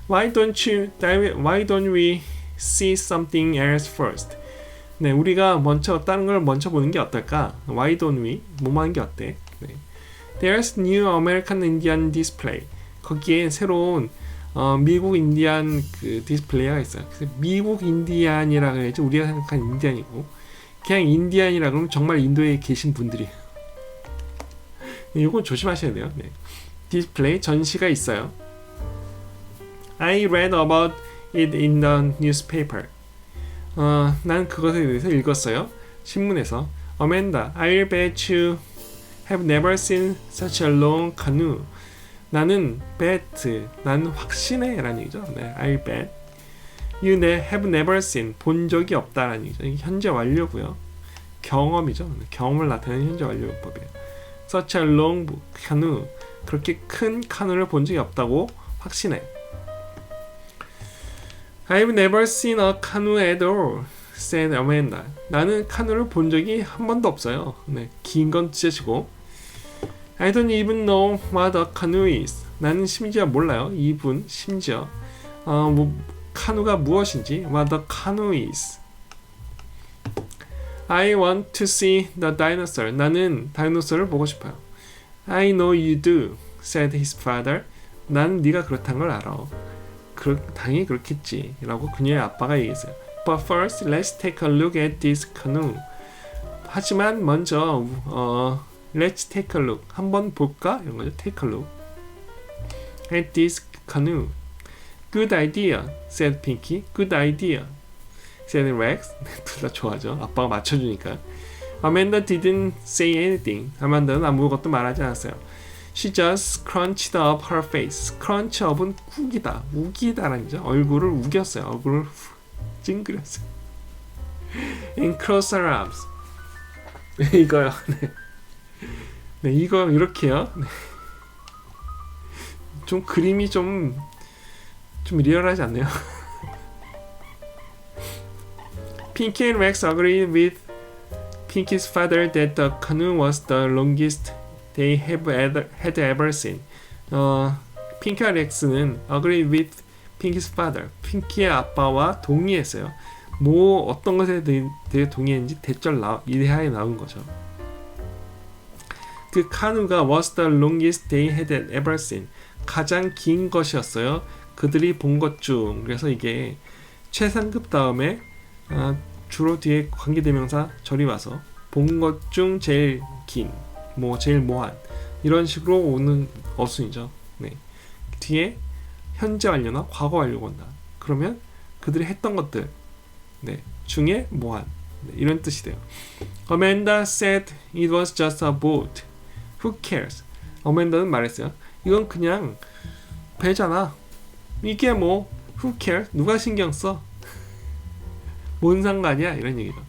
Why don't we see something else first? 네, 우리가 다른 걸 먼저 보는 게 어떨까? Why don't we? 뭐만 하는 게 어때? 네. There's new American Indian display. 거기에 새로운 미국 인디안 그 디스플레이가 있어요. 그래서 미국 인디안이라고 해야지 우리가 생각하는 인디안이고, 그냥 인디안이라 그러면 정말 인도에 계신 분들이에요. 이건 조심하셔야 돼요. 네. 디스플레이 전시가 있어요. I read about it in the newspaper. 난 그것에 대해서 읽었어요. 신문에서. Amanda, I'll bet you have never seen such a long canoe. 나는 bet, 난 확신해 라는 얘기죠. 네, I'll bet. You have never seen, 본 적이 없다라는 얘기죠. 이게 현재 완료고요. 경험이죠. 경험을 나타내는 현재 완료법이에요. Such a long canoe, 그렇게 큰 카누를 본 적이 없다고 확신해. I've never seen a canoe at all, said Amanda. 나는 카누를 본 적이 한 번도 없어요. 네, 긴 건 찢어지고. I don't even know what a canoe is. 나는 심지어 몰라요. even, 심지어. 카누가 무엇인지. What a canoe is. I want to see the dinosaur. 나는 다이노소를 보고 싶어요. I know you do, said his father. 난 네가 그렇다는 걸 알아. 당연히 그렇겠지 라고 그녀의 아빠가 얘기했어요. But first, let's take a look at this canoe. 하지만 먼저 let's take a look, 한번 볼까? 이런 거죠. Take a look at this canoe. Good idea, said Pinky. Good idea, said Rex. 둘 다 좋아하죠. 아빠가 맞춰주니까. Amanda didn't say anything. 아만다는 아무것도 말하지 않았어요. She just crunched up her face. Crunch up은 우기다, 우기다라는 거죠. 얼굴을 우겼어요. 얼굴을 찡그렸어요. And closed her arms. 이거요. 네, 이거 이렇게요. 네. 좀 그림이 좀 좀 리얼하지 않나요? Pinky and Rex agreed with Pinky's father that the canoe was the longest they had ever seen. 핑키와 렉스는 agreed with Pinky's father. 핑키의 아빠와 동의했어요. 뭐 어떤 것에 대해 동의했는지 대절 이하에 나온 거죠. 그 카누가 was the longest they had ever seen. 가장 긴 것이었어요. 그들이 본 것 중. 그래서 이게 최상급 다음에 주로 뒤에 관계대명사 절이 와서 본 것 중 제일 긴, 뭐 제일 모한 이런 식으로 오는 어순이죠. 네. 뒤에 현재 완료나 과거 완료가 온다. 그러면 그들이 했던 것들 네, 중에 모한 네, 이런 뜻이 돼요. Amanda said it was just a boat. Who cares? 어멘다는 말했어요. 이건 그냥 배잖아. 이게 뭐 who cares? 누가 신경 써? 뭔 상관이야? 이런 얘기죠.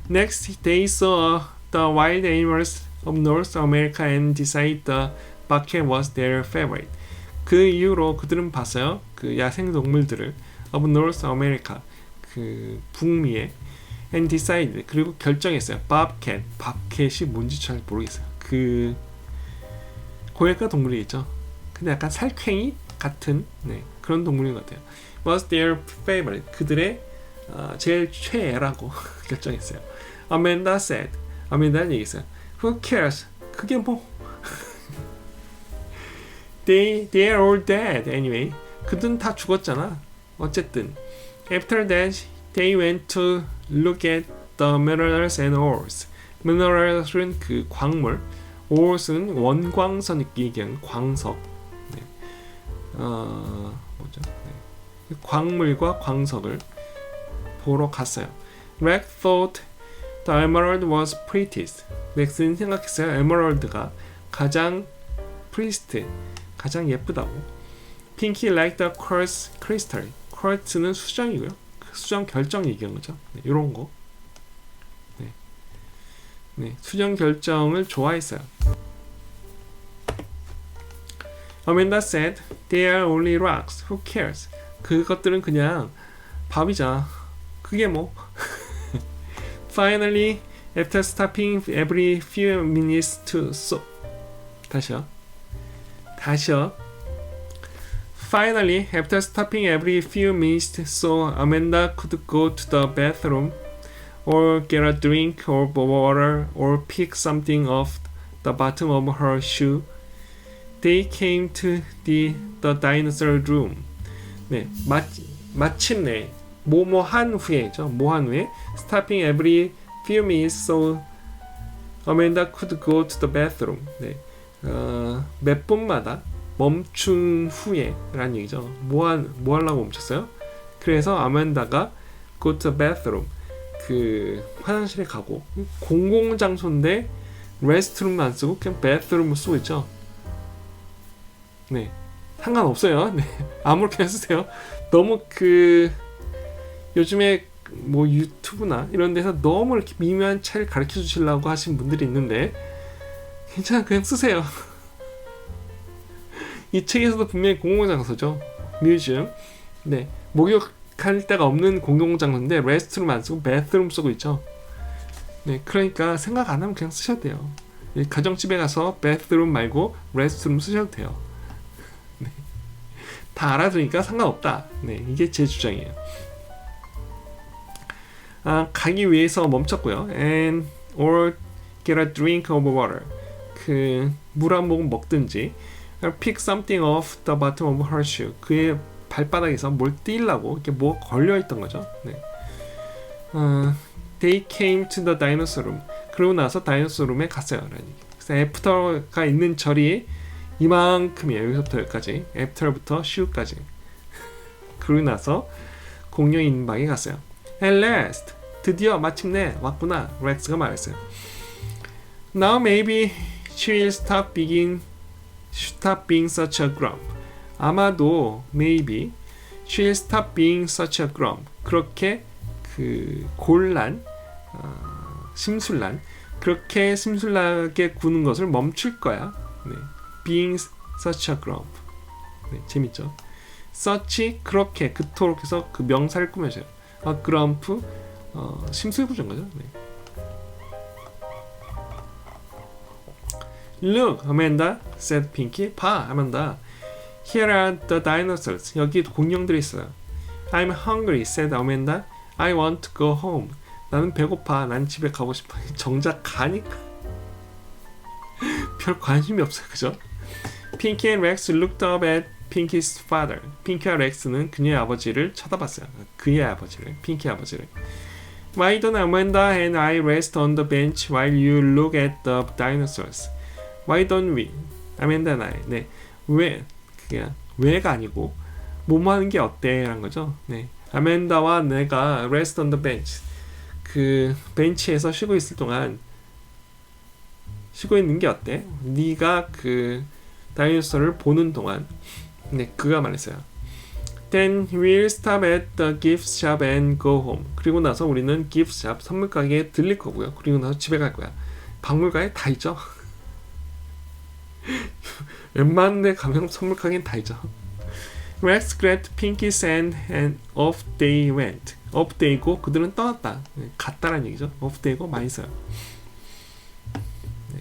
Next, they saw the wild animals of North America and decided the bucket was their favorite. 그 이후로 그들은 봤어요. 그 야생 동물들을 of North America, 그 북미에 and decided 그리고 결정했어요. 밥캣이 뭔지 잘 모르겠어요. 그 고액가 동물이겠죠. 근데 약간 살쾡이 같은 네, 그런 동물인 것 같아요. Was their favorite 그들의 제일 최애라고 결정했어요. Amanda said 아멘다는 얘기했어요. Who cares? 그게 뭐 They are all dead anyway. 그들은 다 죽었잖아. 어쨌든 After that they went to look at the minerals and ores. minerals은 그 광물, ores는 원광선 얘기하는 광석. 네. 뭐죠? 네. 광물과 광석을 보러 갔어요. Rex thought the emerald was prettiest. 렉스는 생각했어요. 에메랄드가 가장 prettiest, 가장 예쁘다고. Pinky liked the quartz crystal. quartz는 수정이고요. 수정 결정 얘기한 거죠. 네, 이런 거. 네. 네, 수정 결정을 좋아했어요. Amanda said, "They are only rocks. Who cares?" 그것들은 그냥 밥이잖아. 그게 뭐. Finally, after stopping every few minutes to soak. 다시요. Finally, after stopping every few minutes so Amanda could go to the bathroom or get a drink or water or pick something off the bottom of her shoe, they came to the dinosaur room. 네, 마침내 뭐한 후에죠. 뭐한 후에 stopping every few minutes so Amanda could go to the bathroom. 네, 몇 분마다 멈춘 후에 라는 얘기죠. 뭐 하려고 멈췄어요? 그래서 아멘다가 go to the bathroom 그 화장실에 가고 공공장소인데 레스트룸 안 쓰고 그냥 bathroom을 쓰고 있죠. 네, 상관없어요. 네, 아무렇게나 쓰세요. 너무 그 요즘에 뭐 유튜브나 이런 데서 너무 이렇게 미묘한 차이를 가르쳐 주시려고 하신 분들이 있는데 괜찮아, 그냥 쓰세요. 이 책에서도 분명히 공공장소죠. 뮤지엄. 네, 목욕할 데가 없는 공공장소인데 레스트룸 안 쓰고 bathroom 쓰고 있죠. 네, 그러니까 생각 안 하면 그냥 쓰셔도 돼요. 가정집에 가서 bathroom 말고 restroom 쓰셔도 돼요. 네, 다 알아두니까 상관없다. 네, 이게 제 주장이에요. 가기 위해서 멈췄고요. And or get a drink of water. 그 물 한 모금 먹든지. Pick something off the bottom of her shoe. 그의 발바닥에서 뭘 띄려고 이렇게 뭐 걸려 있던 거죠. 네. They came to the dinosaur room. 그러고 나서 다이너소어 룸에 갔어요. 그래서 after가 있는 절이 이만큼이에요. 여기서부터 여기까지. after부터 shoe까지. 그러고 나서 공룡 있는 방에 갔어요. At last, 드디어 마침내 왔구나. 렉스가 말했어요. Now maybe she will stop being such a grump. 아마도 maybe she will stop being such a grump. 그렇게 그 곤란, 심술란, 그렇게 심술나게 구는 것을 멈출 거야. 네. Being such a grump. 네, 재밌죠. such 그렇게 그토록 해서 그 명사를 꾸며줘요. grump 심술부전 거죠. 네. Look, Amanda, said Pinky. 봐, 아만다. Here are the dinosaurs. 여기 공룡들이 있어요. I'm hungry, said Amanda. I want to go home. 나는 배고파. 난 집에 가고 싶어. 정작 가니까 별 관심이 없어요, 그죠? Pinky and Rex looked up at Pinky's father. 핑키와 렉스는 그녀의 아버지를 쳐다봤어요. 그의 아버지를, 핑키 아버지를. Why don't Amanda and I rest on the bench while you look at the dinosaurs? Why don't we? Amanda and I. 네, 왜? 그게 왜가 아니고 뭐뭐 하는 게 어때? 라는 거죠. 네, 아멘다와 내가 rest on the bench. 그 벤치에서 쉬고 있을 동안 쉬고 있는 게 어때? 네가 그 다이노소를 보는 동안. 네, 그가 말했어요. Then we'll stop at the gift shop and go home. 그리고 나서 우리는 gift shop 선물 가게에 들릴 거고요. 그리고 나서 집에 갈 거야. 박물관에 다 있죠. 웬만한 데 가면 선물 가게는 다 있죠. Rex grabbed Pinky's hand and off they went. off they고 그들은 떠났다. 갔다라는 얘기죠. off they고 많이 써요. 네.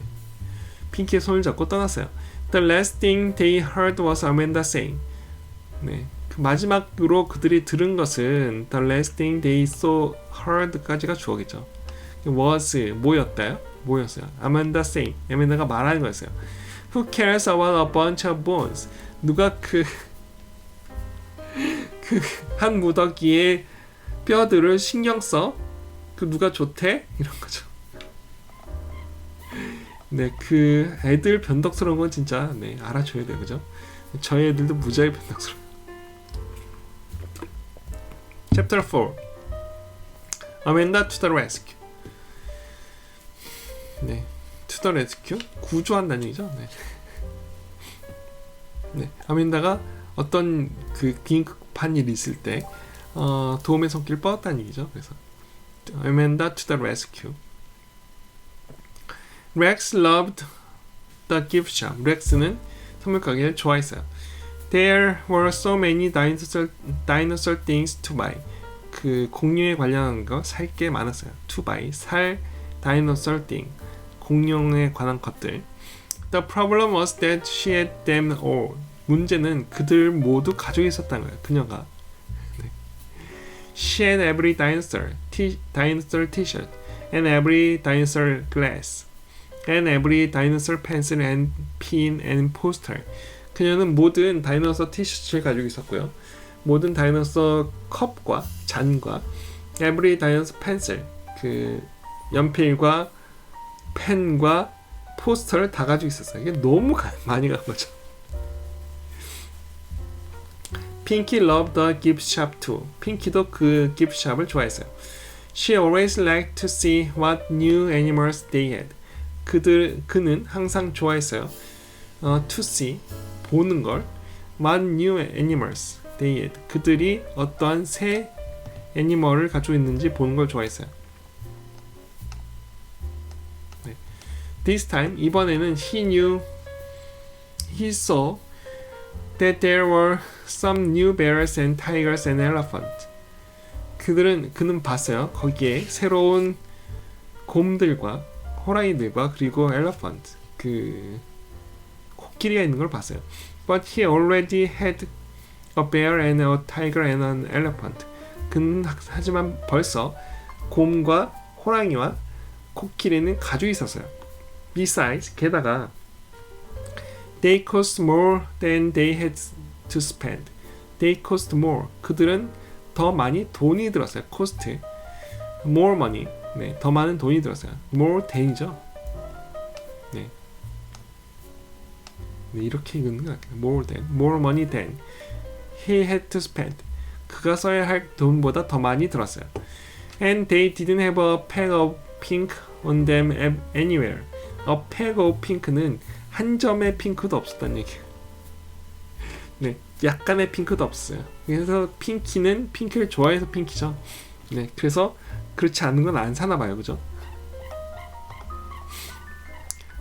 핑키의 손을 잡고 떠났어요. The last thing they heard was Amanda saying. 네. 그 마지막으로 그들이 들은 것은 The last thing they saw heard까지가 주어겠죠. was 뭐였다요? 뭐였어요? Amanda saying. 아멘다가 말하는 거였어요. Who cares about a bunch of bones? 누가 그 한 무더기의 뼈들을 신경 써? 그 누가 좋대? 이런 거죠. 네, 그 애들 변덕스러운 건 진짜 네, 알아줘야 돼요, 그죠? 저희 애들도 무지하게 변덕스러워요. Chapter 4. Amanda to the rescue. 네, to the rescue 구조한다는 얘기죠. 네. 네, 아멘다가 어떤 그 긴급한 일이 있을 때 도움의 손길을 뻗었다는 얘기죠. 그래서 Amanda to the rescue. Rex loved the gift shop. 렉스는 선물 가게를 좋아했어요. There were so many dinosaur things to buy. 그 공룡에 관련한 거 살 게 많았어요. To buy, 살 dinosaur thing. 공룡에 관한 것들. The problem was that she had them all. 문제는 그들 모두 가지고 있었다는 거예요. 그녀가. 네. She had every dinosaur t-shirt and every dinosaur glass and every dinosaur pencil and pin and poster. 그녀는 모든 다이너서 티셔츠를 가지고 있었고요. 모든 다이너서 컵과 잔과 every dinosaur pencil 그 연필과 펜과 포스터를 다 가지고 있었어요. 이게 너무 많이 간 거죠. Pinky loved the gift shop too. 핑키도 그 gift shop을 좋아했어요. She always liked to see what new animals they had. 그는 항상 좋아했어요. To see, 보는 걸. What new animals they had. 그들이 어떠한 새 애니멀을 가지고 있는지 보는 걸 좋아했어요. 네. This time, 이번에는 he saw that there were some new bears and tigers and elephants. 그는 봤어요. 거기에 새로운 곰들과 호랑이들과 그리고 elephant, 그 코끼리가 있는 걸 봤어요. But he already had a bear and a tiger and an elephant. 그는 하지만 벌써 곰과 호랑이와 코끼리는 가지고 있었어요. Besides, 게다가 they cost more than they had to spend. They cost more. 그들은 더 많이 돈이 들었어요. cost, more money. 네, 더 많은 돈이 들었어요. more than이죠. 네, 네 이렇게 읽는 것 같아요. more money than he had to spend. 그가 써야 할 돈보다 더 많이 들었어요. And they didn't have a peck of pink on them anywhere. A peck of pink는 한 점의 핑크도 없었다는 얘기예요. 네, 약간의 핑크도 없어요. 그래서 핑키는 핑크를 좋아해서 핑키죠. 네, 그래서 그렇지 않은 건 안 사나 봐요, 그죠?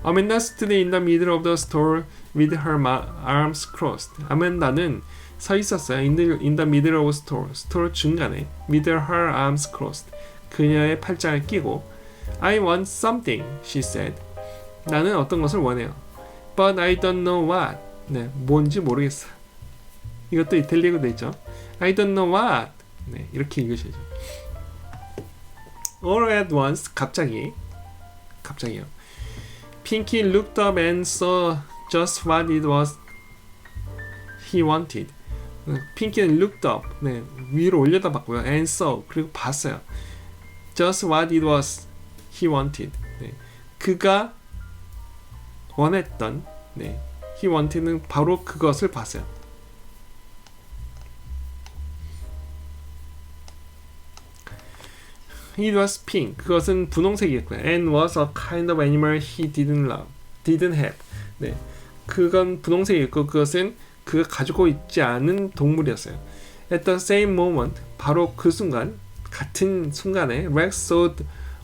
Amanda stood in the middle of the store with her arms crossed. 아멘다는 서 있었어요. In the middle of store. 스토어 중간에. With her arms crossed. 그녀의 팔짱을 끼고 I want something, she said. 나는 어떤 것을 원해요. But I don't know what. 네, 뭔지 모르겠어. 이것도 이탈리아어로 돼 있죠. I don't know what. 네, 이렇게 읽으셔야죠. All at once, 갑자기요. Pinky looked up and saw just what it was he wanted. 핑키는 looked up, 네, 위로 올려다봤고요. And saw, 그리고 봤어요. Just what it was he wanted. 네, 그가 원했던, 네, he wanted는 바로 그것을 봤어요. It was pink. 그것은 분홍색이었고요. And was a kind of animal he didn't have. 네, 그건 분홍색이었고 그것은 그가 가지고 있지 않은 동물이었어요. At the same moment, 바로 그 순간, 같은 순간에 Rex saw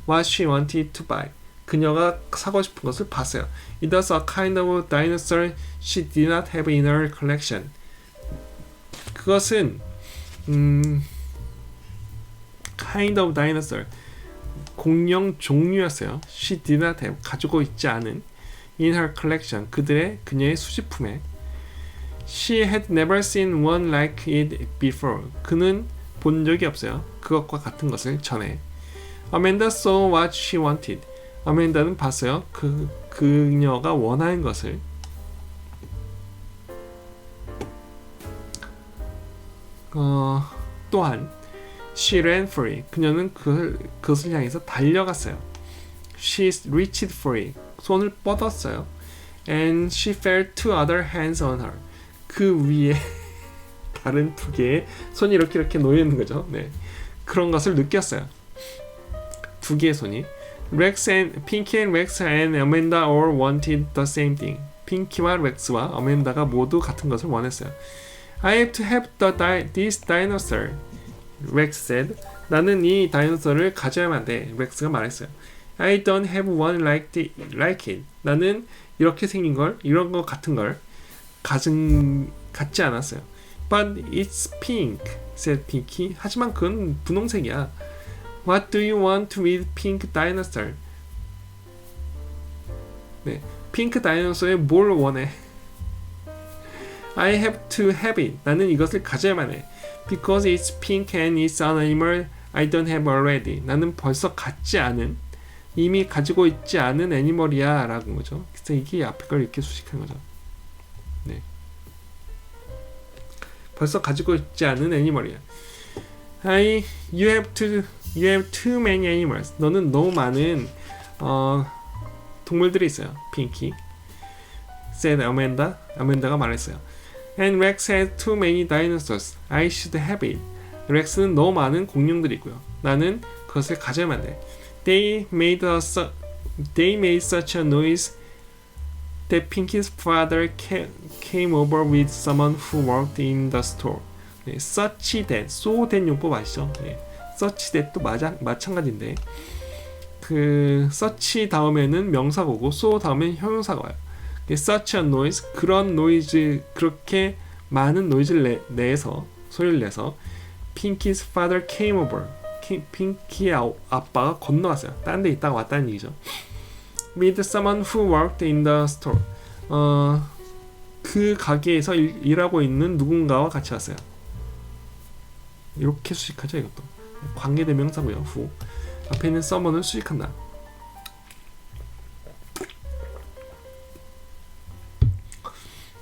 what she wanted to buy. 그녀가 사고 싶은 것을 봤어요. It was a kind of dinosaur she did not have in her collection. 그것은 kind of dinosaur, 공룡 종류였어요. She did not have, 가지고 있지 않은 in her collection, 그녀의 수집품에. She had never seen one like it before. 그는 본 적이 없어요. 그것과 같은 것을 전에. Amanda saw what she wanted. 아멘다는 봤어요. 그녀가 원하는 것을. 또한 She ran for it. 그녀는 그것을 향해서 달려갔어요. She reached for it. 손을 뻗었어요. And she felt two other hands on her. 그 위에 다른 두 개의 손이 이렇게 놓여 있는 거죠. 네, 그런 것을 느꼈어요. 두 개의 손이. Pinky and Rex and Amanda all wanted the same thing. 핑키와 렉스와 어멘다가 모두 같은 것을 원했어요. I have to have this dinosaur, Rex said. 나는 이 다이너소를 가져야만 돼. 렉스가 말했어요. I don't have one like it. 나는 이렇게 생긴 걸, 이런 거 같은 걸 갖지 않았어요. But it's pink, said Pinky. 하지만 그건 분홍색이야. What do you want with pink dinosaur? 네, 핑크 다이너소에 뭘 원해? I have to have it. 나는 이것을 가져야만 해. Because it's pink and it's an animal I don't have already. 나는 벌써 갖지 않은, 이미 가지고 있지 않은 애니멀이야 라는 거죠. 그래서 이게 앞에 걸 이렇게 수식한 거죠. 네, 벌써 가지고 있지 않은 애니멀이야. You have too many animals. 너는 너무 많은 동물들이 있어요. 핑키, said Amanda. 아멘다가 말했어요. And Rex has too many dinosaurs. I should have it. 렉스는 너무 많은 공룡들이 있고요. 나는 그것을 가져야만 돼. They made such a noise that Pinky's father came over with someone who worked in the store. 네, such that, so that 용법 아시죠? 네, such that도 마찬가지인데 그 such 다음에는 명사고고 so 다음에는 형용사가 와요. such a noise, 그런 노이즈, 그렇게 많은 노이즈를 내서, 소리를 내서 Pinky's father came over. 핑키의 아빠가 건너왔어요. 딴 데 있다가 왔다는 얘기죠. With someone who worked in the store. 그 가게에서 일하고 있는 누군가와 같이 왔어요. 이렇게 수식하죠. 이것도 관계대명사고요. who. 앞에 있는 someone을 수식한다.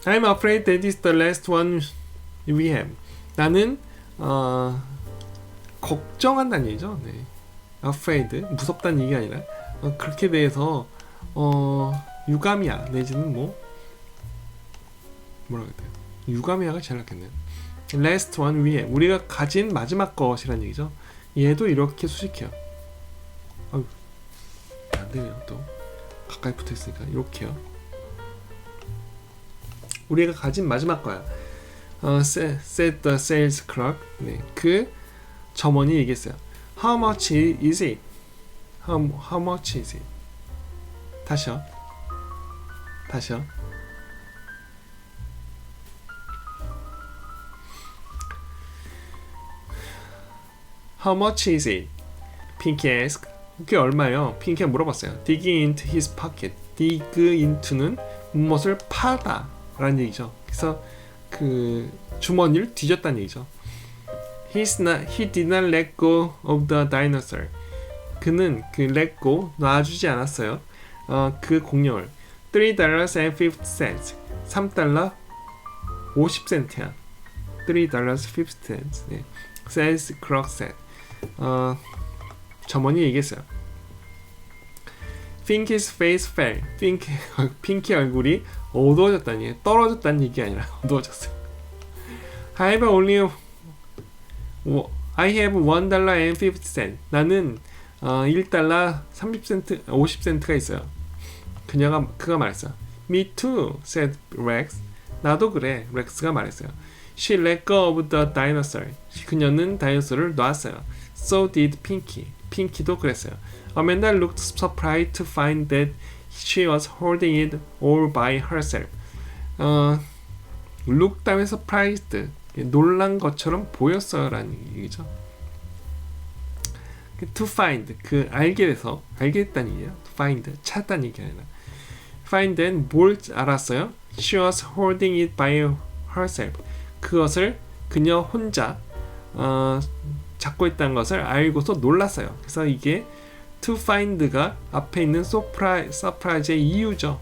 I'm afraid that is the last one we have. 나는 걱정한다는 얘기죠. 네. afraid, 무섭다는 얘기가 아니라 그렇게 대해서 유감이야 내지는 뭐라고 해야 돼요? 유감이야가 제일 낫겠네요. last one we have, 우리가 가진 마지막 것이라는 얘기죠. 얘도 이렇게 수식해요. 안 되네요. 또 가까이 붙어 있으니까 이렇게요. 우리가 가진 마지막 거야. said the sales clerk. 네, 그 점원이 얘기했어요. How much is it? How much is it? 다시요. 다시요. How much is it? Pinky asked. 그게 얼마예요? 핑키가 물어봤어요. Digging into his pocket. Dig into는 무엇을 파다 라는 얘기죠. 그래서 그 주머니를 뒤졌다는 얘기죠. He did not let go of the dinosaur. 그는 그 let go, 놔주지 않았어요. 그 공룡을. $3.50. 3달러 50센트야. $3.50. 네. says Clark said. 점원이 얘기했어요. Pinky's face fell. 핑키 얼굴이 어두워졌다는 얘기, 떨어졌다는 얘기 아니라 어두워졌어요. I have $1.50. 나는 1달러 30센트, 50센트가 있어요. 그가 말했어요. Me too, said Rex. 나도 그래, 렉스가 말했어요. She let go of the dinosaur. 그녀는 다이너소를 놨어요. So did Pinky. 핑키도 그랬어요. Amanda looked surprised to find that she was holding it all by herself. look 다음에 surprised. 놀란 것처럼 보였어라는 얘기죠. To find, 그 알게 돼서, 알게 됐다는 얘기예요. To find, 찾았다는 얘기 아니라. find는 뭘 알았어요? She was holding it by herself. 그것을 그녀 혼자 잡고 있다는 것을 알고서 놀랐어요. 그래서 이게 to find가 앞에 있는 surprise의 이유죠.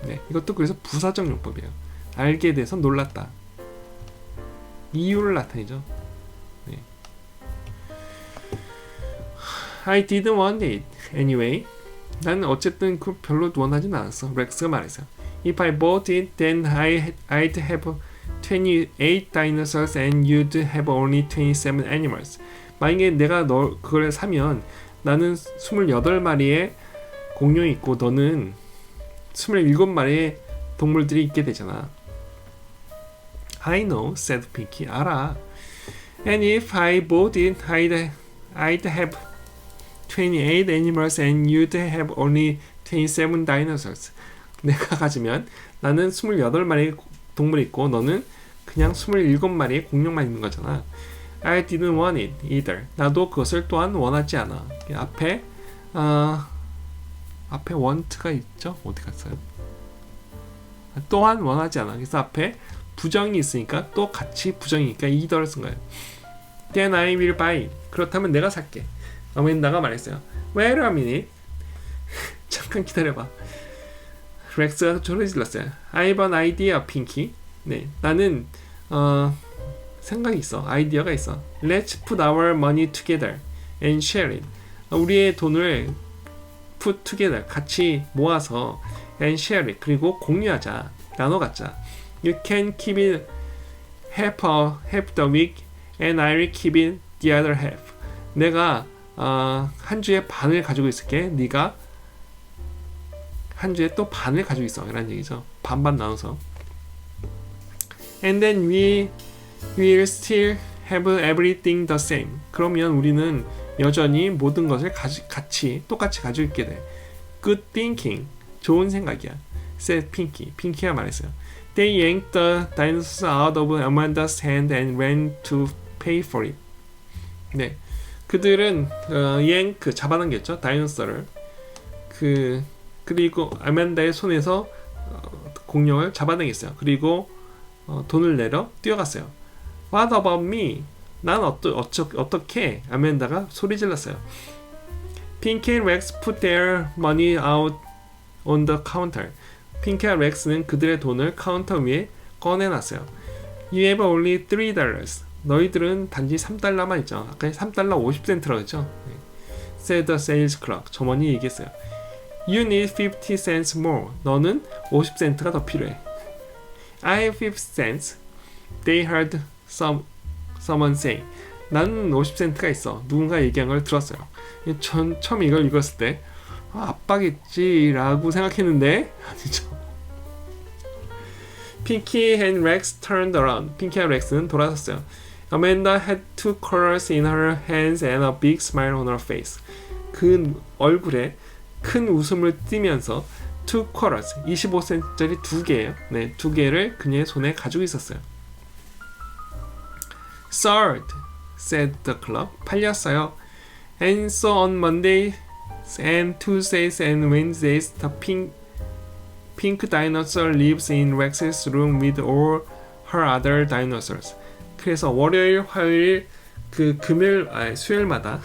네, 이것도 그래서 부사적 용법이에요. 알게 돼서 놀랐다. 이유를 나타내죠. 네. I didn't want it anyway. 나는 어쨌든 그 별로 원하진 않았어. 렉스가 말했어요. If I bought it, then I'd have 28 dinosaurs and you'd have only 27 animals. 만약에 내가 그걸 사면 나는 28마리의 공룡이 있고 너는 27마리의 동물들이 있게 되잖아. I know, said Pinky. 알아. And if I bought it, I'd have 28 animals and you'd have only 27 dinosaurs. 내가 가지면 나는 28마리의 동물이 있고 너는 그냥 27마리의 공룡만 있는 거잖아. I didn't want it either. 나도 그것을 또한 원하지 않아. 앞에 want가 있죠? 어디 갔어요? 또한 원하지 않아. 그래서 앞에 부정이 있으니까 또 같이 부정이니까 either를 쓴 거예요. Then I will buy it. 그렇다면 내가 살게. 아멘다가 말했어요. Wait a minute. 잠깐 기다려봐. 렉스가 소리 질렀어요. I have an idea, Pinky. 네, 나는 생각이 있어. 아이디어가 있어. Let's put our money together and share it. 우리의 돈을 put together, 같이 모아서 and share it. 그리고 공유하자. 나눠 갖자. You can keep it half the week and I'll keep it the other half. 내가 한 주에 반을 가지고 있을게. 네가 한 주에 또 반을 가지고 있어. 이런 얘기죠. 반반 나눠서. And then we will still have everything the same. 그러면 우리는 여전히 모든 것을 똑같이 가지고 있게 돼. Good thinking. 좋은 생각이야. said Pinky. 핑키가 말했어요. They yanked the dinosaurs out of Amanda's hand and ran to pay for it. 네, 그들은 잡아당겼죠. 다이너소를. 그리고 아만다의 손에서 공룡을 잡아당겼어요. 그리고 돈을 내러 뛰어갔어요. What about me? 난 어떻게? 아만다가 소리 질렀어요. Pinky and Rex put their money out on the counter. 핑키와 렉스는 그들의 돈을 카운터 위에 꺼내놨어요. You have only $3. 너희들은 단지 3달러만 있죠. 아까 3달러 50센트라고 했죠. said the sales clerk. 점원이 얘기했어요. You need 50 cents more. 너는 50센트가 더 필요해. I have 50 cents. They heard someone say. 나는 50센트가 있어. 누군가 얘기한 걸 들었어요. 전 처음 이걸 읽었을 때 압박했지라고 생각했는데 아니죠. Pinky and Rex turned around. 핑키와 렉스는 돌아섰어요. Amanda had two colors in her hands and a big smile on her face. 그 얼굴에 큰 웃음을 띠면서 two quarters, 25센트짜리 두 개예요. 네, 두 개를 그녀의 손에 가지고 있었어요. Sold, said the clerk. 팔렸어요. And so on Monday and Tuesdays and Wednesdays, the pink dinosaur lives in Rex's room with all her other dinosaurs. 그래서 월요일, 화요일, 그 금요일, 수요일마다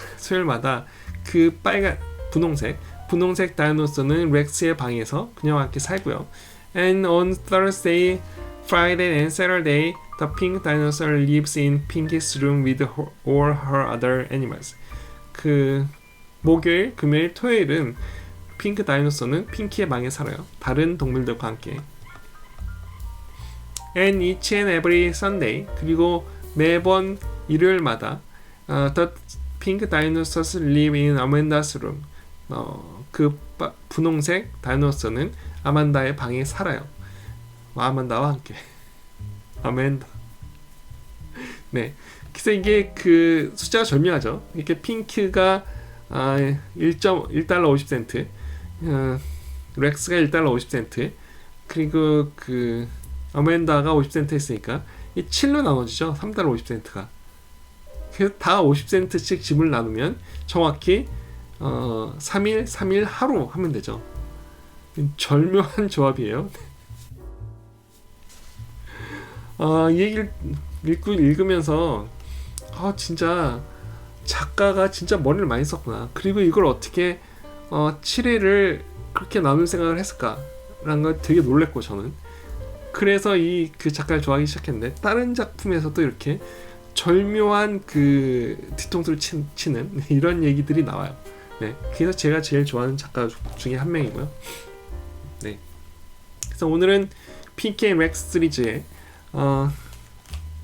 그 빨간 분홍색 다이노소는 렉스의 방에서 그녀와 함께 살고요. And on Thursday, Friday and Saturday, the pink dinosaur lives in Pinky's room with all her other animals. 그 목요일, 금요일, 토요일은 핑크 다이노소는 핑키의 방에 살아요. 다른 동물들과 함께. And each and every Sunday, 그리고 매번 일요일마다 the pink dinosaurs live in Amanda's room. 그 분홍색 다이노소는 아만다의 방에 살아요. 아만다와 함께. 아만다. 네. 그래서 이게 그 숫자가 절묘하죠. 이렇게 핑크가 $1.50, 렉스가 $1.50, 그리고 그 아만다가 50센트 했으니까 이 7로 나눠지죠. $3.50가. 그래서 다 50센트씩 집을 나누면 정확히 3일, 3일 하루 하면 되죠. 절묘한 조합이에요. 이 얘기를 읽으면서 진짜 작가가 진짜 머리를 많이 썼구나. 그리고 이걸 어떻게 7회를 그렇게 나눌 생각을 했을까라는 걸 되게 놀랬고 저는. 그래서 그 작가를 좋아하기 시작했는데 다른 작품에서도 이렇게 절묘한 그 뒤통수를 치는 이런 얘기들이 나와요. 네, 그래서 제가 제일 좋아하는 작가 중에 한 명이고요. 네, 그래서 오늘은 핑키 앤 렉스 시리즈의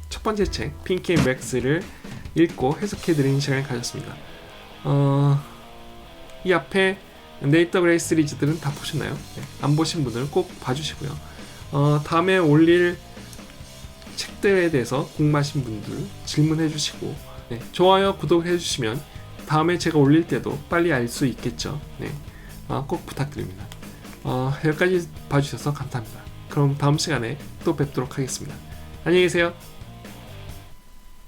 첫 번째 책 핑키 앤 렉스를 읽고 해석해드리는 시간을 가졌습니다. 이 앞에 네이터 그레이 시리즈들은 다 보셨나요? 네, 안 보신 분들은 꼭 봐주시고요. 다음에 올릴 책들에 대해서 궁금하신 분들 질문해 주시고, 네, 좋아요, 구독 해주시면 다음에 제가 올릴 때도 빨리 알 수 있겠죠. 네, 꼭 부탁드립니다. 여기까지 봐주셔서 감사합니다. 그럼 다음 시간에 또 뵙도록 하겠습니다. 안녕히 계세요.